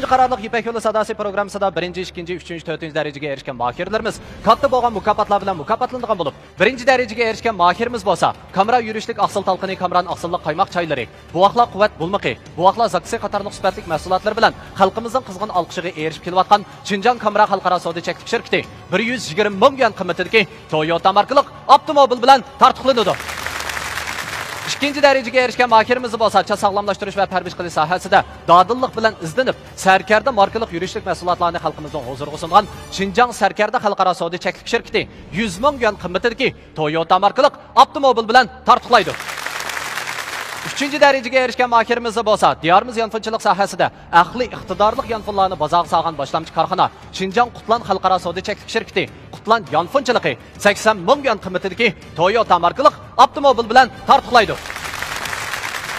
Speaker 7: Tunji qarorliq Ipak yo'li sadasi programmasida 1-chi, 2-chi, 3-chi, 4-chi darajaga erishgan mahirlarimiz katta bo'lgan mukofotlar bilan mukofotlanadigan bo'lib, 1-chi darajaga erishgan mahirimiz bo'lsa, Kamra yurishlik aqsil talqini, Kamran aqsillik qaymoq chaylari, buvoqlar quvvat bulmiqi, buvoqlar zaksi qatorliq sifatli mahsulotlar bilan xalqimizning qizg'in olqishiga erishib kelayotgan Xinjiang Kamra xalqaro savdo cheklik shirkati 120 ming yuan qimmatidagi Toyota markalik avtomobil bilan tartiblanadi. İkinci darajaga erishgan mahirimiz bo'lsa, sog'lomlashtirish va parvarish qilish sohasida dodillik bilan izlanib, Sarkarda markalik yurishlik mahsulotlarini xalqimizning huzuriga sungan Xinjiang Sarkarda xalqaro savdo cheklik shirkati 100 ming yuan qimmatidagi Toyota markalik avtomobil bilan tartiblaydi. Üçüncü darajaga erishgan mahirimiz bo'lsa, diyorimiz yanfonchilik sohasida aqli iqtidorli yanfonlarni bozorga solgan boshlamchi korxona Xinjiang Qutlan xalqaro savdo cheklik shirkati Qutlan yanfonchiligi 80 ming yuan qimmatidagi Toyota markalik avtomobil bilan tartiblaydi.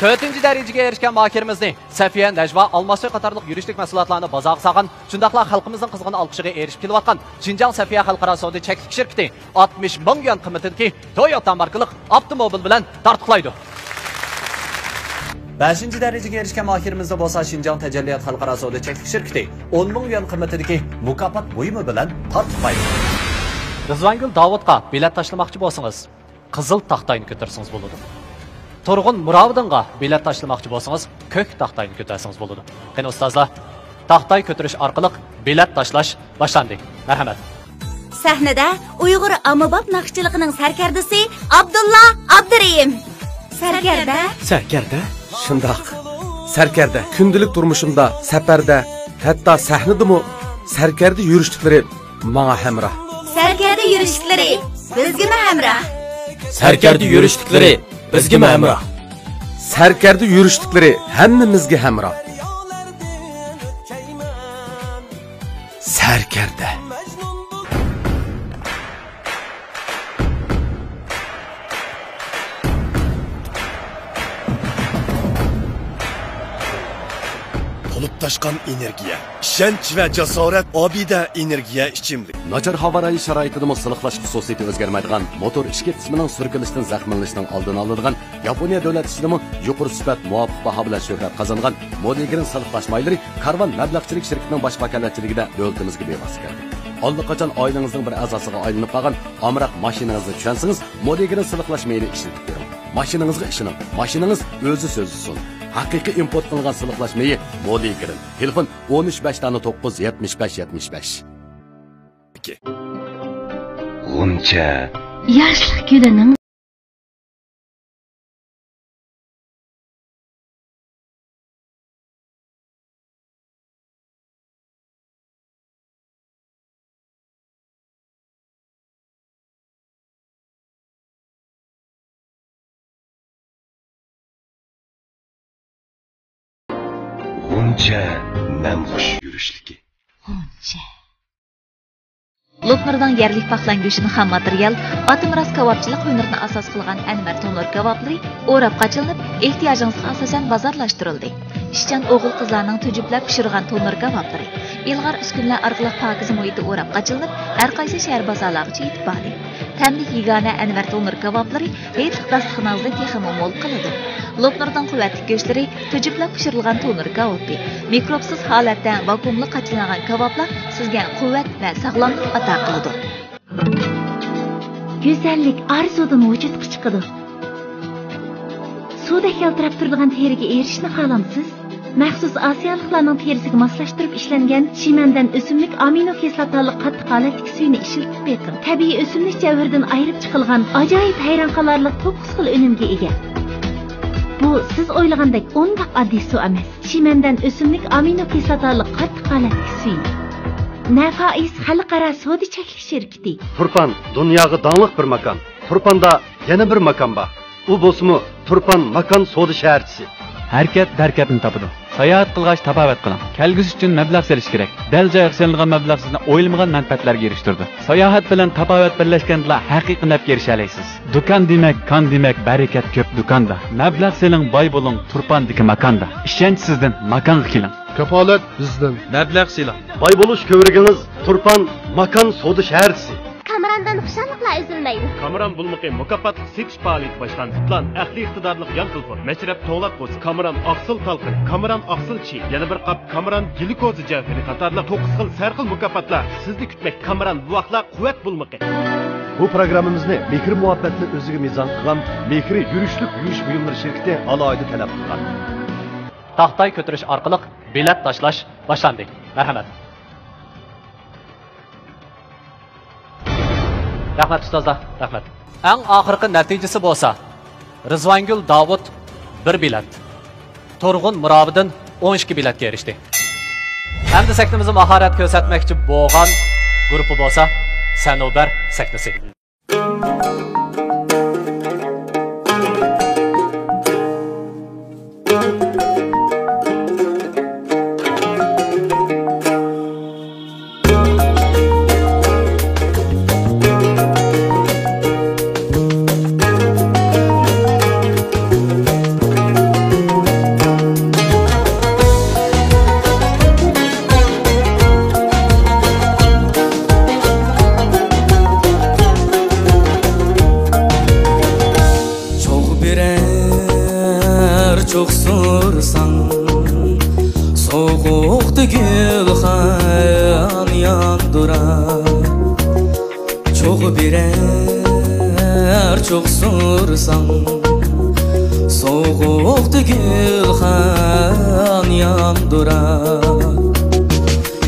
Speaker 7: 4-chi darajaga erishgan mahirimizni Safiya Najva Almasoy qatorliq yurishlik mahsulotlarni bozorga solgan, shundaqla xalqimizning qizg'in olqishiga erishib kelayotgan Xinjiang Safiya xalqaro savdo cheklik shirkati 60 ming yuan qimmatidagi Toyota markalik avtomobil bilan tartiblaydi. 5-chi darajaga erishgan mahirimizda bo'lsa, Xinjiang Tajalliyat xalqaro savdo cheklik shirkati 10 ming yuan qimmatidagi mukofot buyumi bilan tartiblaydi. Rizvangul Davudga bilet tashlamoqchi bo'lsangiz, qizil taxtayni ko'tarsangiz bo'ladi. Turg'un Murodinga bilet tashlamoqchi bo'lsangiz, ko'k taxtayni ko'tarsangiz bo'ladi. Qani ustozlar, taxtay ko'tarish orqali bilet tashlash boshlandi. Marhamat.
Speaker 8: Sahnada Uyg'ur ommabop naqshchiligining sarkardasi Abdulla Abdurayim.
Speaker 6: Sarkarda? Shundoq. Sarkarda kundilik turmushimda, safarda, hatto sahnadimi sarkarda yurishliklari menga hamroh.
Speaker 8: Sarkarda yurishliklari bizga hamroh.
Speaker 11: Sarkarda yurishliklari bizga hamroh.
Speaker 6: Sarkarda yurishliklari hammamizga hamroh. Sarkarda Taşkan energiya, ishonch va jasorat obida energiya ichimlik.
Speaker 3: Nachar havo rayi sharoitida siliqlash xususiyati o'zgarmaydigan motor ishki qismining surkilishdan zaxmlanishdan oldini oladigan Yaponiya davlat ishidimi yuqori sifat muvofiq baho bilan shuhrat qozongan Modigrin siliqlash maylari Karvan mablag'chilik shirkatining bosh vakolatchiligida davlatimizga bevosita keldi. Allaqachon oilangizning bir a'zosiga aylanib qolgan amroq mashinangizni tushunsangiz, Modigrin siliqlash mayli ishlatib bering. Mashinangizga ishoning. Mashinangiz o'zi so'zsiz. Haqiqiy import qilingan siliqlashmayı Modigrin. Telefon 13-975-75.
Speaker 11: G'uncha.
Speaker 8: Yoshlik gulining
Speaker 11: G'uncha namxush yurishligi.
Speaker 8: G'uncha. Lopnurdan yerlik paxlan go'shini ham material, Atımraz kebapchilik hunarini asos qilgan Anvar tonur kebaplari o'rab qachilinib, ehtiyojingizga asosan bozorlashtirildi. Ishchan o'g'il qizlarning tujublab pishirgan tonur kebaplari ilg'or uskunlar orqali pokiz muhitda o'rab qachilinib, har qaysi shahar bozorlariga yetib bordi. Tamlik yigana Anvar tonur kebaplari hech dasturxoningizda texmo mo'l qiladi. Lopnurdan quvvatli go'shtlar tujublab pishirilgan tonur kebapi, mikrobsiz holatda vakuumli qachilangan kebaplar sizga quvvat va sog'lomlik ato qiladi. Go'zallik arzudan vujudga chiqadi. Suvda keltirib turadigan teriga erishishni xohlamsiz? Maxsus osiyoliklarning terisiga moslashtirib ishlangan shimandan o'simlik amino kislotali qattiq holatdagi suyni ishlatib beqing. Tabiiy o'simlik javharidan ayirib chiqilgan ajoyib hayron qolarli 9 xil unumga ega. Bu siz o'ylagandek o'ndoq oddiy suv emas. Shimandan o'simlik amino kislotali qattiq holatdagi suy. Nafais xalqaro savdo cheklik shirkati.
Speaker 6: Turpan dunyoga donliq bir makon. Turpanda yana bir makon bor. U bo'lsa Turpan makon savdo shaharchisi.
Speaker 16: Harakat darkatni topadi. Sayohat qilgach tabobat qiling. Kelgusi uchun mablag' serish kerak. Dal joyga so'nilgan mablag' sizni o'yilmagan manfaatlarga erishtirdi. Sayohat bilan tabobat birlashganda haqiqiy nafga erisha olasiz. Do'kon demak, kon demak, barakat ko'p do'konda. Mablag' seling, boy bo'ling, Turpandagi makonda. Ishonch sizdan, makonga keling.
Speaker 6: Kafolat bizdan.
Speaker 16: Mablag' seling.
Speaker 6: Boy bo'lish ko'rigingiz Turpan makon savdo shaharchisi.
Speaker 8: Kamrandan xuşanlıqlar üzülmeydi.
Speaker 17: Kamran bulmaqi mukofotlik setish faoliyati boshlandi. Plan ahli iqtidorlik yan telefon, mashrab to'g'lat Kamran oqsil talqin, Kamran oqsil chi, yana bir qap Kamran glikozi javhari qatorli 9 xil sarxil mukofotlar sizni kutmak. Kamran bu vaqtlar quvvat bulmaqi.
Speaker 6: Bu programmamizni mehr muhabbatni o'ziga mezon qilgan Mehri yurishlik yuyish buyumlari shirkati alohida talab qilgan.
Speaker 7: Taxtay ko'tirish orqali bilet tashlash boshlandi. Marhamat. Rahmat ustozlar, rahmat. Eng oxirgi natijasi bo'lsa, Rizvangul Davud 1 bilet, Turg'un Murobiddin 12 biletga erishdi. Endi sahnamizni mahorat ko'rsatmoqchi bo'lgan guruhi bo'lsa, Sanobar sahnasi.
Speaker 4: Soğuktu gülxan yandırar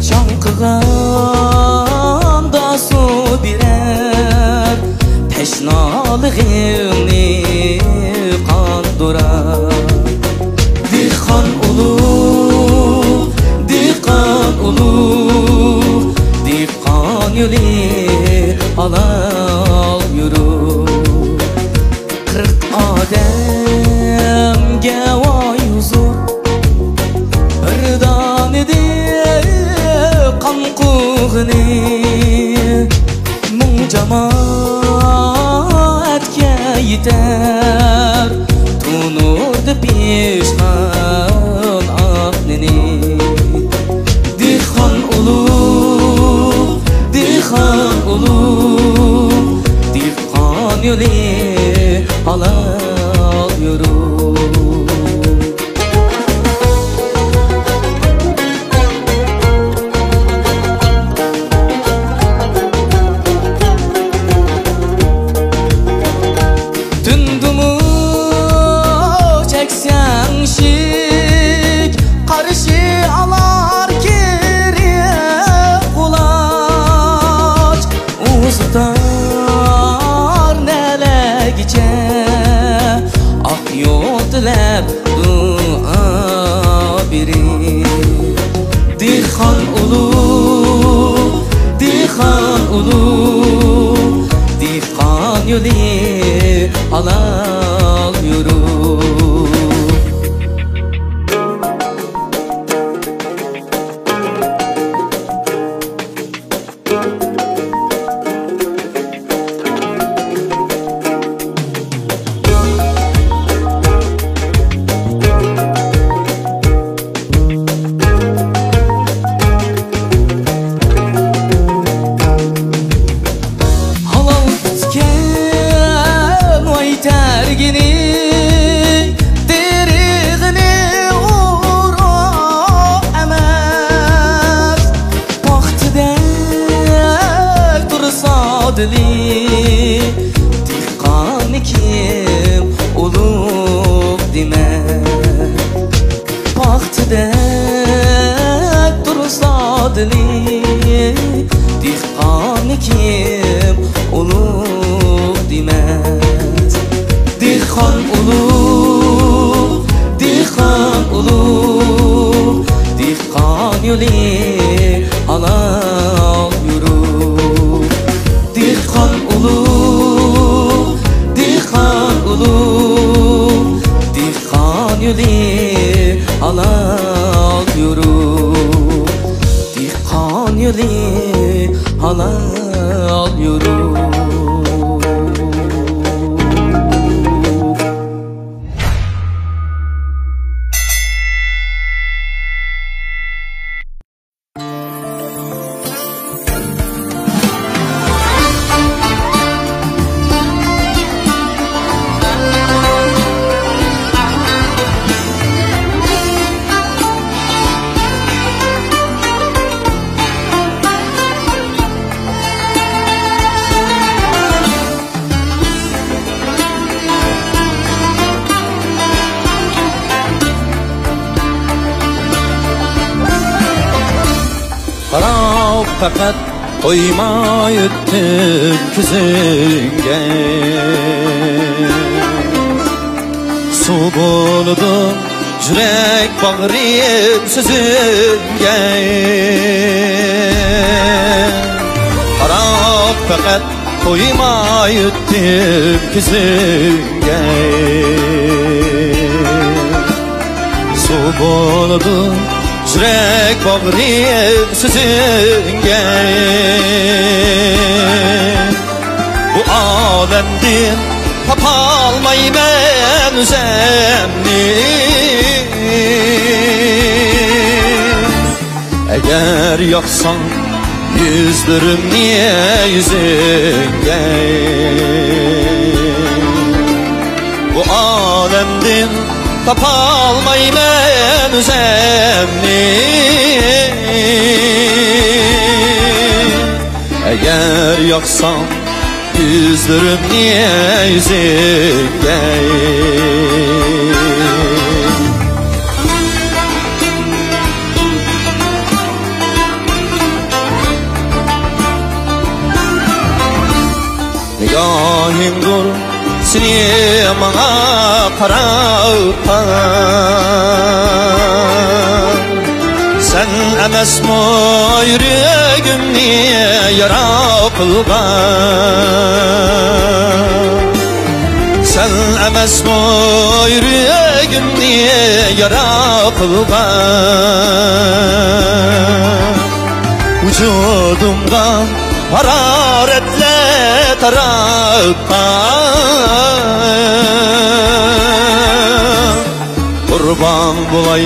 Speaker 4: Çankıganda su birer Teşnalıgını kandırar Dikhan ulu, dikhan ulu Dikhan yuli alal yürü Ademge vay huzur Birdan edi kan kuğni Mung cemaatke yeter Tunurdu pişman aklini Dikhan ulu, dikhan ulu Dikhan yuli alıyorum Tündümü çeksen şik Karşı alar geriye kulaç Uzutar nele geçer Ak yoldular dua biri Dikhan ulu, dikhan ulu Dikhan yolu alıyorum Dikkan kim olup demek Baktidek dursa dili Dikkan kim olup demek Dikkan ulu, dikkan ulu Dikkan yolu alal yürü Dikhan ulu, dikhan ulu Dikhan yolu alal yürü Dikhan yolu alal yürü faqat qo'ymay o'tdim ko'zingga suv bo'ldi yurak bag'rim so'zingga qarab faqat qo'ymay o'tdim ko'zingga suv bo'ldi yurak bag'rim so'zingga bu olamdan topolmayman o'zimni agar yoqsang yüzlerimni yüzingga bu olamdan topolmayman o'zimni agar yoqsang yüzlerimni yüzingga nigohingdur seni bana qarab sen emasmi yuragimni yara qilgan sen emasmi yuragimni yara qilgan vujudimga hararetle taratkan kurban bulay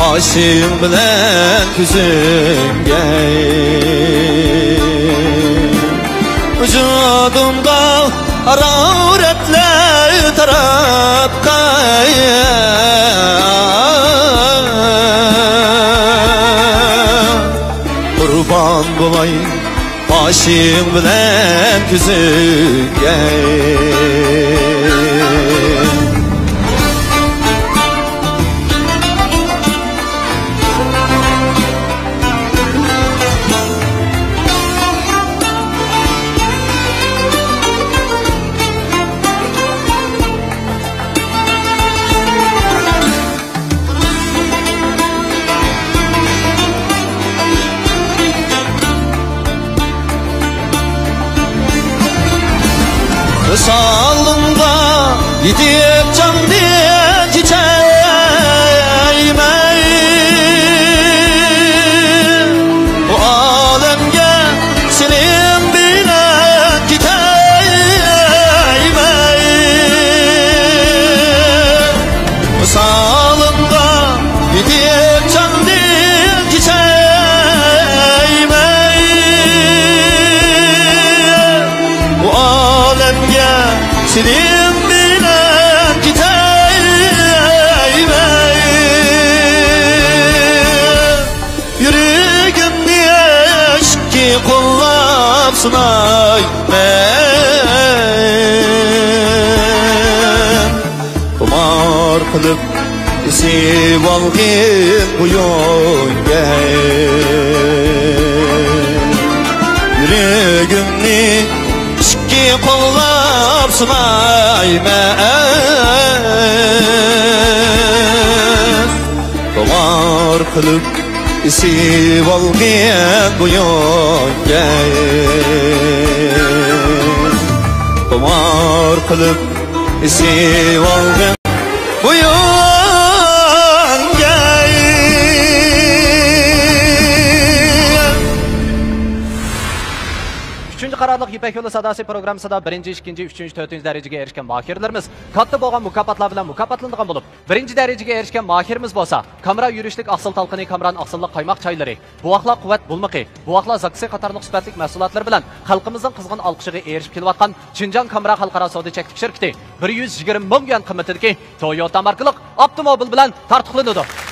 Speaker 4: aşığım bilen küzünge vücudumda hararetle taratkan kurban bulay aşığım bilen küzünge Salımda gidip canlı çiçeğime bu alemge senin bilen gideyime salımda gidip canlı çiçeğime bu alemge senin bilen gideyime yüreğimde eşki kollap sınaymen kumar kılıp sevib algın bu yolga yüreğimde eşki kollap sınaymen kumar kılıp sevib algın bu yolga kumar kılıp sevib algın bu yolga
Speaker 7: Qararlıq İpək Yolu Sadası proqramısında 1-ci, 2-ci, 3-cü, 4-cü dərəcəyə erişkən mahirlərimiz katta bolğan mükafatlar bilan mükafatlandırğan olub. 1-ci dərəcəyə erişkən mahirimiz bolsa, Kamra yürüşlük aqsıl talqini, Kamran aqsıllık qaymaq çayları, Buaqla quvvat bulmaqı, Buaqla zaksi qatarlıq sübətlik məhsullatlar bilan xalqımızın qızğın alqışığı erişib keliyotqan Şinjan Kamra Xalqara Savdo Çəklik şirkəti 120 ming yuan qiymatidagi Toyota markaliq avtomobil bilan tartiqlanadi.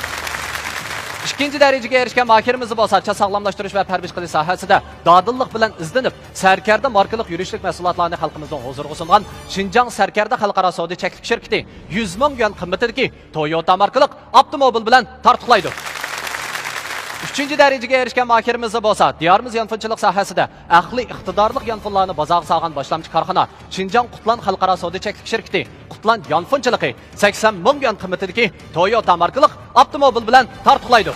Speaker 7: İkinci dereceye erişken mahirimiz bolsa, sağlamlaştırış ve pərviş qilish sohasida dadillik bilan izlenip, Sərkərdə markalık yürüşlük məhsullatlarını xalqımızdan huzurga sunğan Şinjan Sərkərdə Xalqara Savdo Çəklik şirkəti 100 ming yuan qiymatidagi Toyota markalık avtomobil bilan tartiqlaydi. Üçüncü dərəcəyə erişkən mahirimiz bolsa, diyarımız yanfınçılıq sahəsində əxli iqtidarlıq yanfınlarını bazağı sağan başlamçı karxana Şinjan Qutlan Xalqara Savdo Çəklik Şirkəti Qutlan yanfınçılığı 80 min yuan qiymetidagi Toyota markalıq avtomobil bilan tartıqlaydı.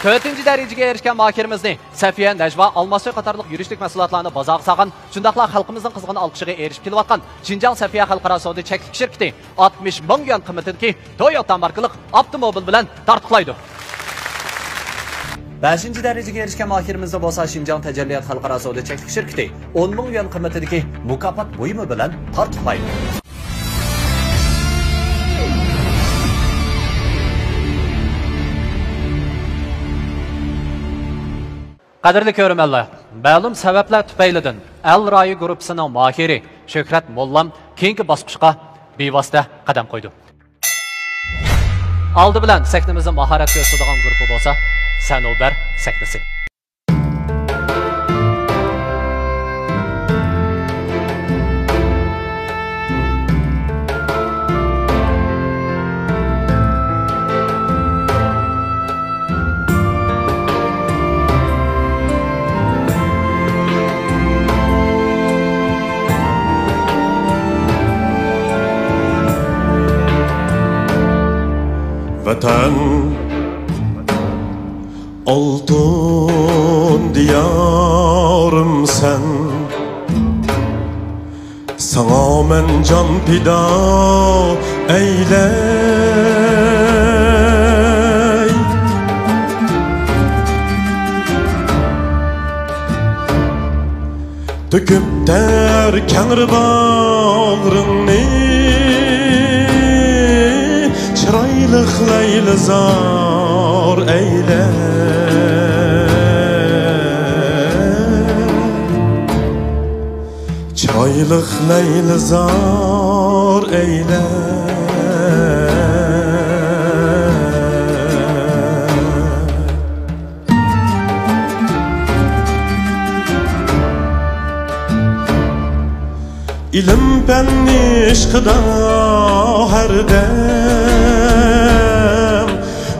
Speaker 7: 4-cü dərəcəyə erişkən mahirimizni Safiya Najva Almasy qatarlıq yürüşlük məhsullatlarını bazağı sağan, şundaqla xalqımızın qızğın alqışığa erişib kelayotgan Şinjan Safiya Xalqara Savdo Çəklik Şirkəti 60 min yuan qiymetidagi Toyota markalıq avtomobil bilan tartıqlaydı. 5-ci dərəcəyə erişkən mahirimizdə bolsa Şinjan Təcəlliyat Xalqara Savdo Çəklik Şirkəti 10 min yuan qiymetidagi mukofot buyumu bilan tartiblaydı. Qadirli ko'rmanlar, ma'lum sabablar tufaylidan Al Rayi guruhining mohiri Shuhrat Mollam keyingi bosqichga bevosita qadam qo'ydi. Oldi bilan sektimizning mahorat ko'rsatadigan guruhi bo'lsa Sanobar sektasi.
Speaker 4: Vatan altın diyarım sen, sana men can pida eyley. Döküp derken bağrını çıraylık leyli zar eyle. Çıraylık leyli zar eyle. İlim ben işkıda her dem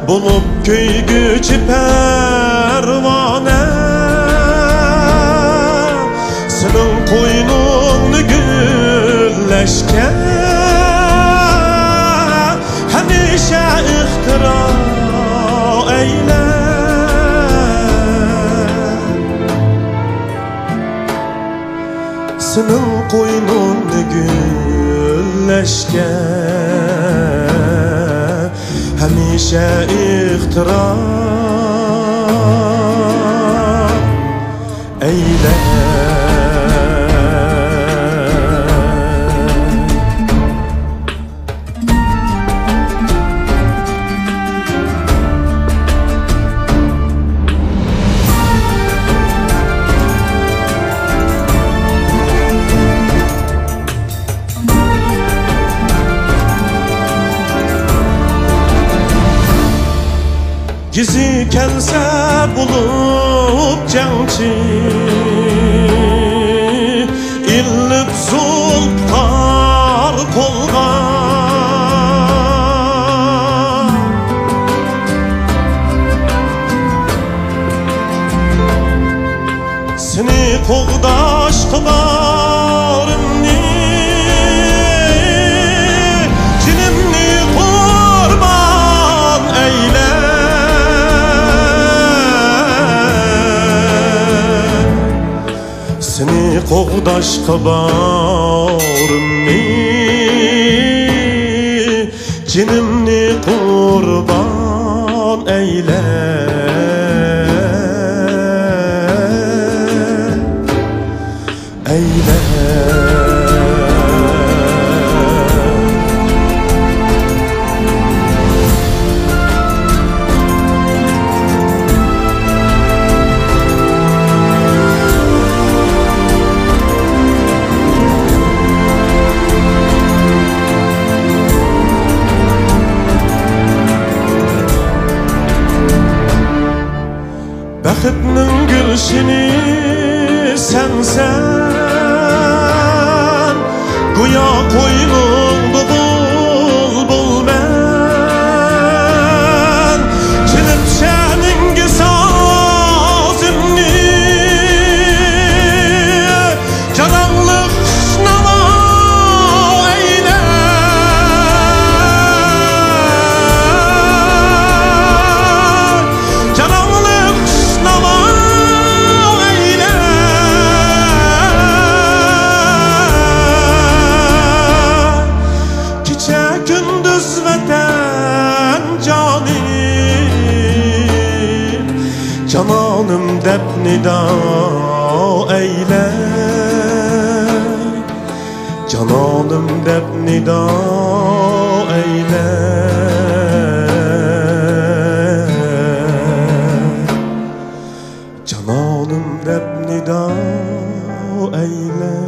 Speaker 4: bulup köygücü pervane, senin koynunu gülleşken hemişe ihtira eyle. Senin koynunu gülleşken hemişe ihtira eyle. Gizi kelse bulup cançı İllip zulpar kolga, seni koğdaş kılarımni cinimni kurban eyle. Seni koğdaş kılarımni cinimni kurban eyle. Eyle. Baxtning gülşini sensen, go'yo qo'yningda bulbul men, chilib shaning öz vatan canim cananım deb nida eyle cananım deb nida eyle cananım deb nida eyle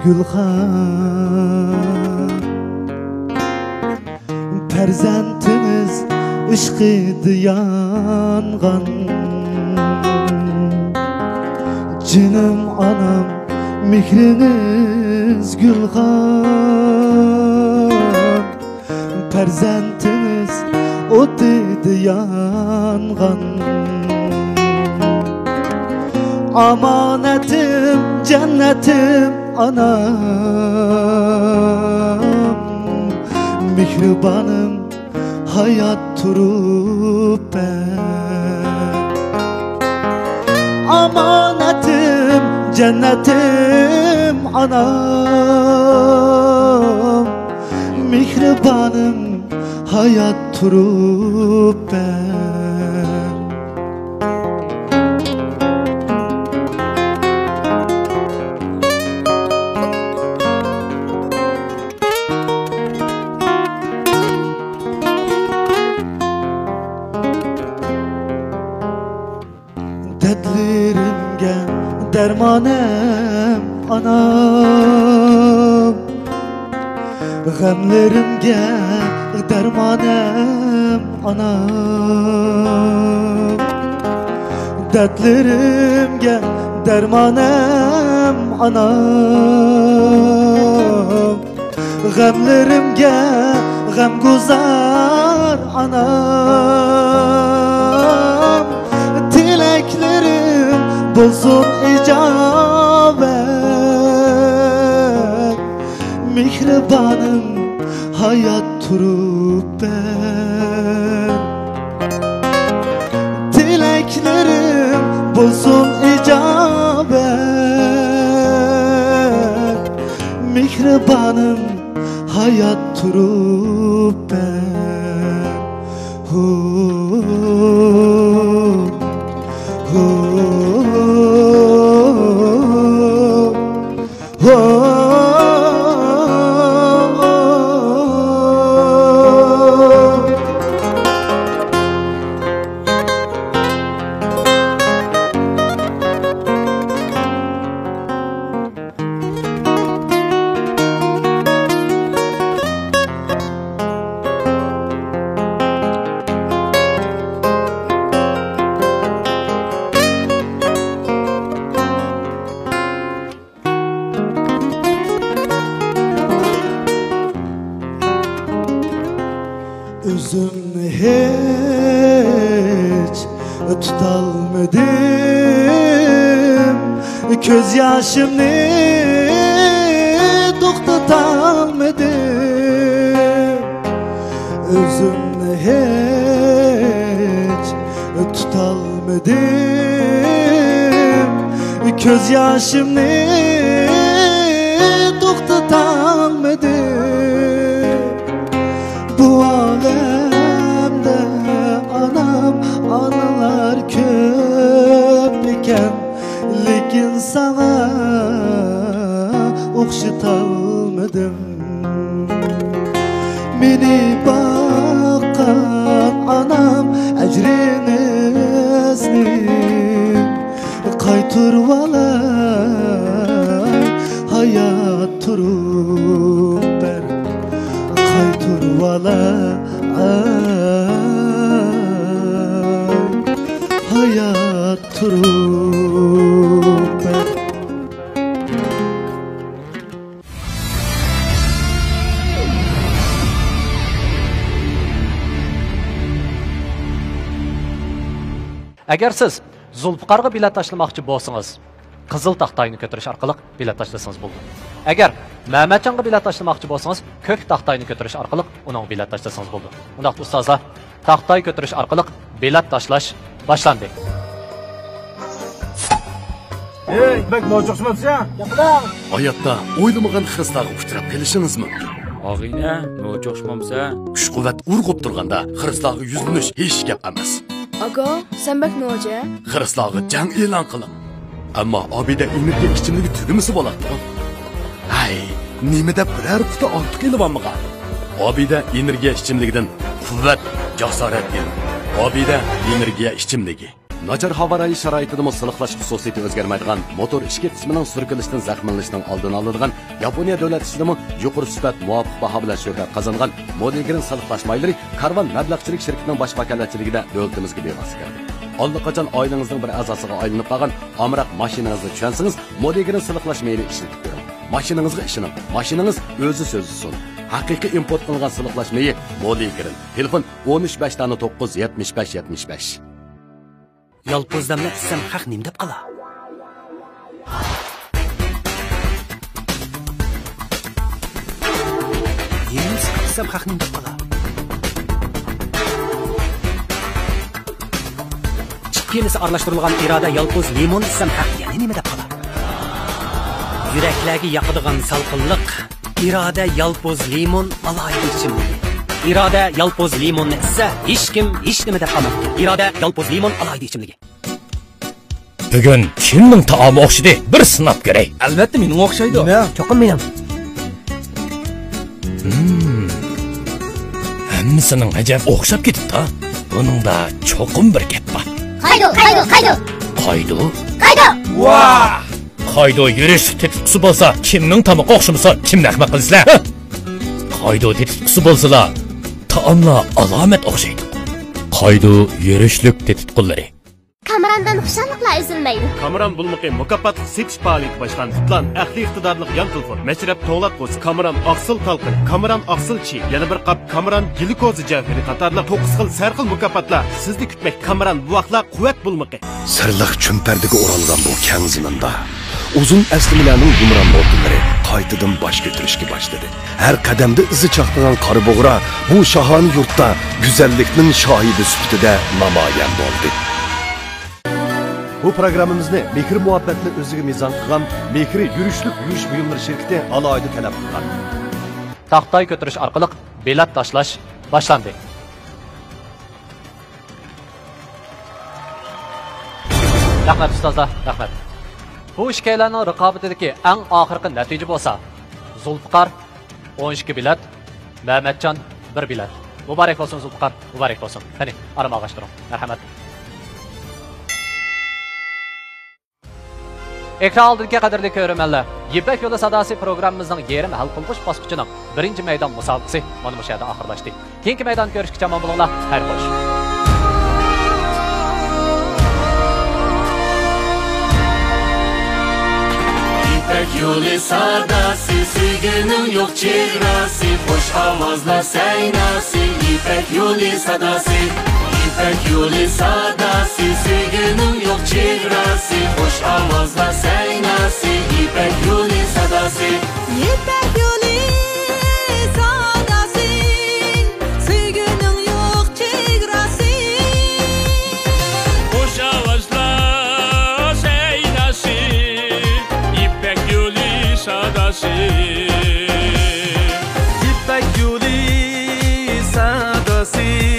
Speaker 18: Gülhan Perzentimiz ışkıydı yangan Canım anam mihriniz Gülhan Perzentimiz otıydı yangan Amanetim cennetim anam mihribanım hayat turup ben amanetim cennetim anam mihribanım hayat turup ben Dertlerimge dermanem anam Gamlerimge dermanem anam Dertlerimge dermanem anam Gamlerimge gamguzar anam Dileklerim bulsun icabet Mihribanım hayat turup ben Dileklerim bulsun icabet Mihribanım hayat turup ben Özümü hiç tutalmadım Göz yaşımı toxtatalmadım Özümü hiç tutalmadım Göz yaşımı toxtatalmadım Bu alemde anam analar köp iken Lekin sana o'xshatolmadim. Meni baqqan anam ajrini qaytirib olay hayot turib bir qaytirib olay hayot turib bir.
Speaker 7: Agar siz Zulfiqarga bilet tashlamoqchi bo'lsangiz, qizil taxtayni ko'tarish orqali bilet tashlasangiz bo'ldi. Agar Mehmetjonga bilet tashlamoqchi bo'lsangiz, ko'k taxtayni ko'tarish orqali uning bilet tashlasangiz bo'ldi. Undaq ustozlar, taxtay ko'tarish orqali bilet tashlash boshlandi.
Speaker 10: Ey, bak nojo'xshimabsan? Gapiring.
Speaker 3: Hayotda o'ylamagan xiristlarga uchrab kelishingizmi?
Speaker 12: Og'ina, nojo'xshimabsa?
Speaker 3: Kuch-quvvat urg'ib turganda xiristlarga yuzlanish hech gap emas.
Speaker 5: Aga, sen bak noja?
Speaker 3: Xiristlarga jang e'lon qiling. Ammo Obida energiya ichimligi tugimisi bo'ladi. Hay, nima deb biror quti ortiq elibammiga? Obida energiya ichimligidan quvvat, jasorat keldi. Obida energiya ichimligi. Nachar havo rayi sharoitida musulqlash xususiyati o'zgarmaydigan motor ichki qismining surkilishidan zaxmlanishning oldini oladigan Yaponiya davlat ishidimi yuqori sifat muvofiq baho bilan shuhrat qozongan Modelgrin soliqlash maylari Karvan mablag'chilik shirkatining bosh vakolatchiligida davlatimizga bevosita keldi. Allaqachon oilangizning bir a'zosiga aylanib qolgan amroq mashinangizni tushunsangiz, Modelgrin soliqlash mayli ishlatib ko'ring. Mashinangizga ishoning. Mashinangiz o'zi so'zsiz. Haqiqiy import qilingan soliqlash mayi Modelgrin. Telefon 135 9 75 75.
Speaker 19: Yolpozdan isem haq nim deb qala. Yems isem haq nim deb qala. Chiqqinisi aralashtirilgan iroda yolpoz limon isem haq yana nima deb qala. Yuraklarga yoqadigan salqinliq iroda yolpoz limon alayhi ichimligi. İrade yalpoz limonni ise hech kim hech nima deb qolmadi. İrade yalpoz limon alaydi ichimligi.
Speaker 11: Bugun kimning taomi o'xshidi? Bir sinab ko'ray.
Speaker 19: Albatta mening o'xshaydi.
Speaker 2: Nima? Cho'qim mening.
Speaker 11: Hammasining ajab o'xshab ketibdi. Buningda cho'qim bir gap bor.
Speaker 8: Qaydo.
Speaker 11: Vah! Qaydo yurish tetqisi bo'lsa, kimning tamoqi o'xshamasa, kimni ahmoq qilsizlar? Qaydo tetqisi bo'lsalar, taomlar alomat o'xshaydi. Qaydo yurishlik tetqillari.
Speaker 8: Kamerandan xushalliqlar üzülmeydi.
Speaker 17: Kameran bulmaqi mukofotli setish faoliyati boshlandi. Plan aqli iqtidorli yan telefon, mashrab to'latqo'z, kameran oqsil talqin, kameran oqsilchi, yana bir qap kameran glikozi javhari qatorli 9 xil sarxil mukofotlar sizni kutmak. Kameran bu vaqtlar quvvat bulmaqi.
Speaker 6: Sirliq chumpardiga o'ralgan bu keng ziminda uzun aslimalarning gumron motorlari qaytadan bosh ko'tarishga boshladi. Har qadamda izi chaqnagan qora bo'g'ra bu shahoni yurtda go'zallikning shohidi sifatida namoyon bo'ldi. Bu programmamizni mehr muhabbatni o'ziga mezon qilgan Mehri yurishlik yuyish buyumlari shirkati alohida talab qilgan.
Speaker 7: Taxtay ko'tarish orqali bilet tashlash boshlandi. Rahmat ustozlar, rahmat. Bu ishkalarning raqobatidagi eng oxirgi natija bo'lsa, Zulfiqar 12 bilet, Mehmetjon 1 bilet. Muborak bo'lsin Zulfiqar, muborak bo'lsin. Qani, arama ag'ashtiring. Marhamat. Ekran oldidagi qadrli ko'ruvchilar, Yipak yo'li sadosi programmamizning yerim hal qilg'ich bosqichining 1-maydon musobaqasi mana bu yerda oxirlashdi. Keyingi maydon ko'rishgacha omon bo'linglar. Xayr xo'sh.
Speaker 15: Yipak yo'li sadosi, sevgining yo'q chehrasi, xo'sh ovozlar saynasi. Yipak yo'li sadosi, Yipak yo'li sadosi, sevgining yo'q chehrasi, xo'sh ovozlar saynasi. Yipak yo'li sadosi,
Speaker 20: Yipak yo'li sadosi, sevgining yo'q chehrasi,
Speaker 12: Xo'sh ovozlar saynasi. Yipak yo'li sadosi,
Speaker 18: Yipak yo'li sadosi.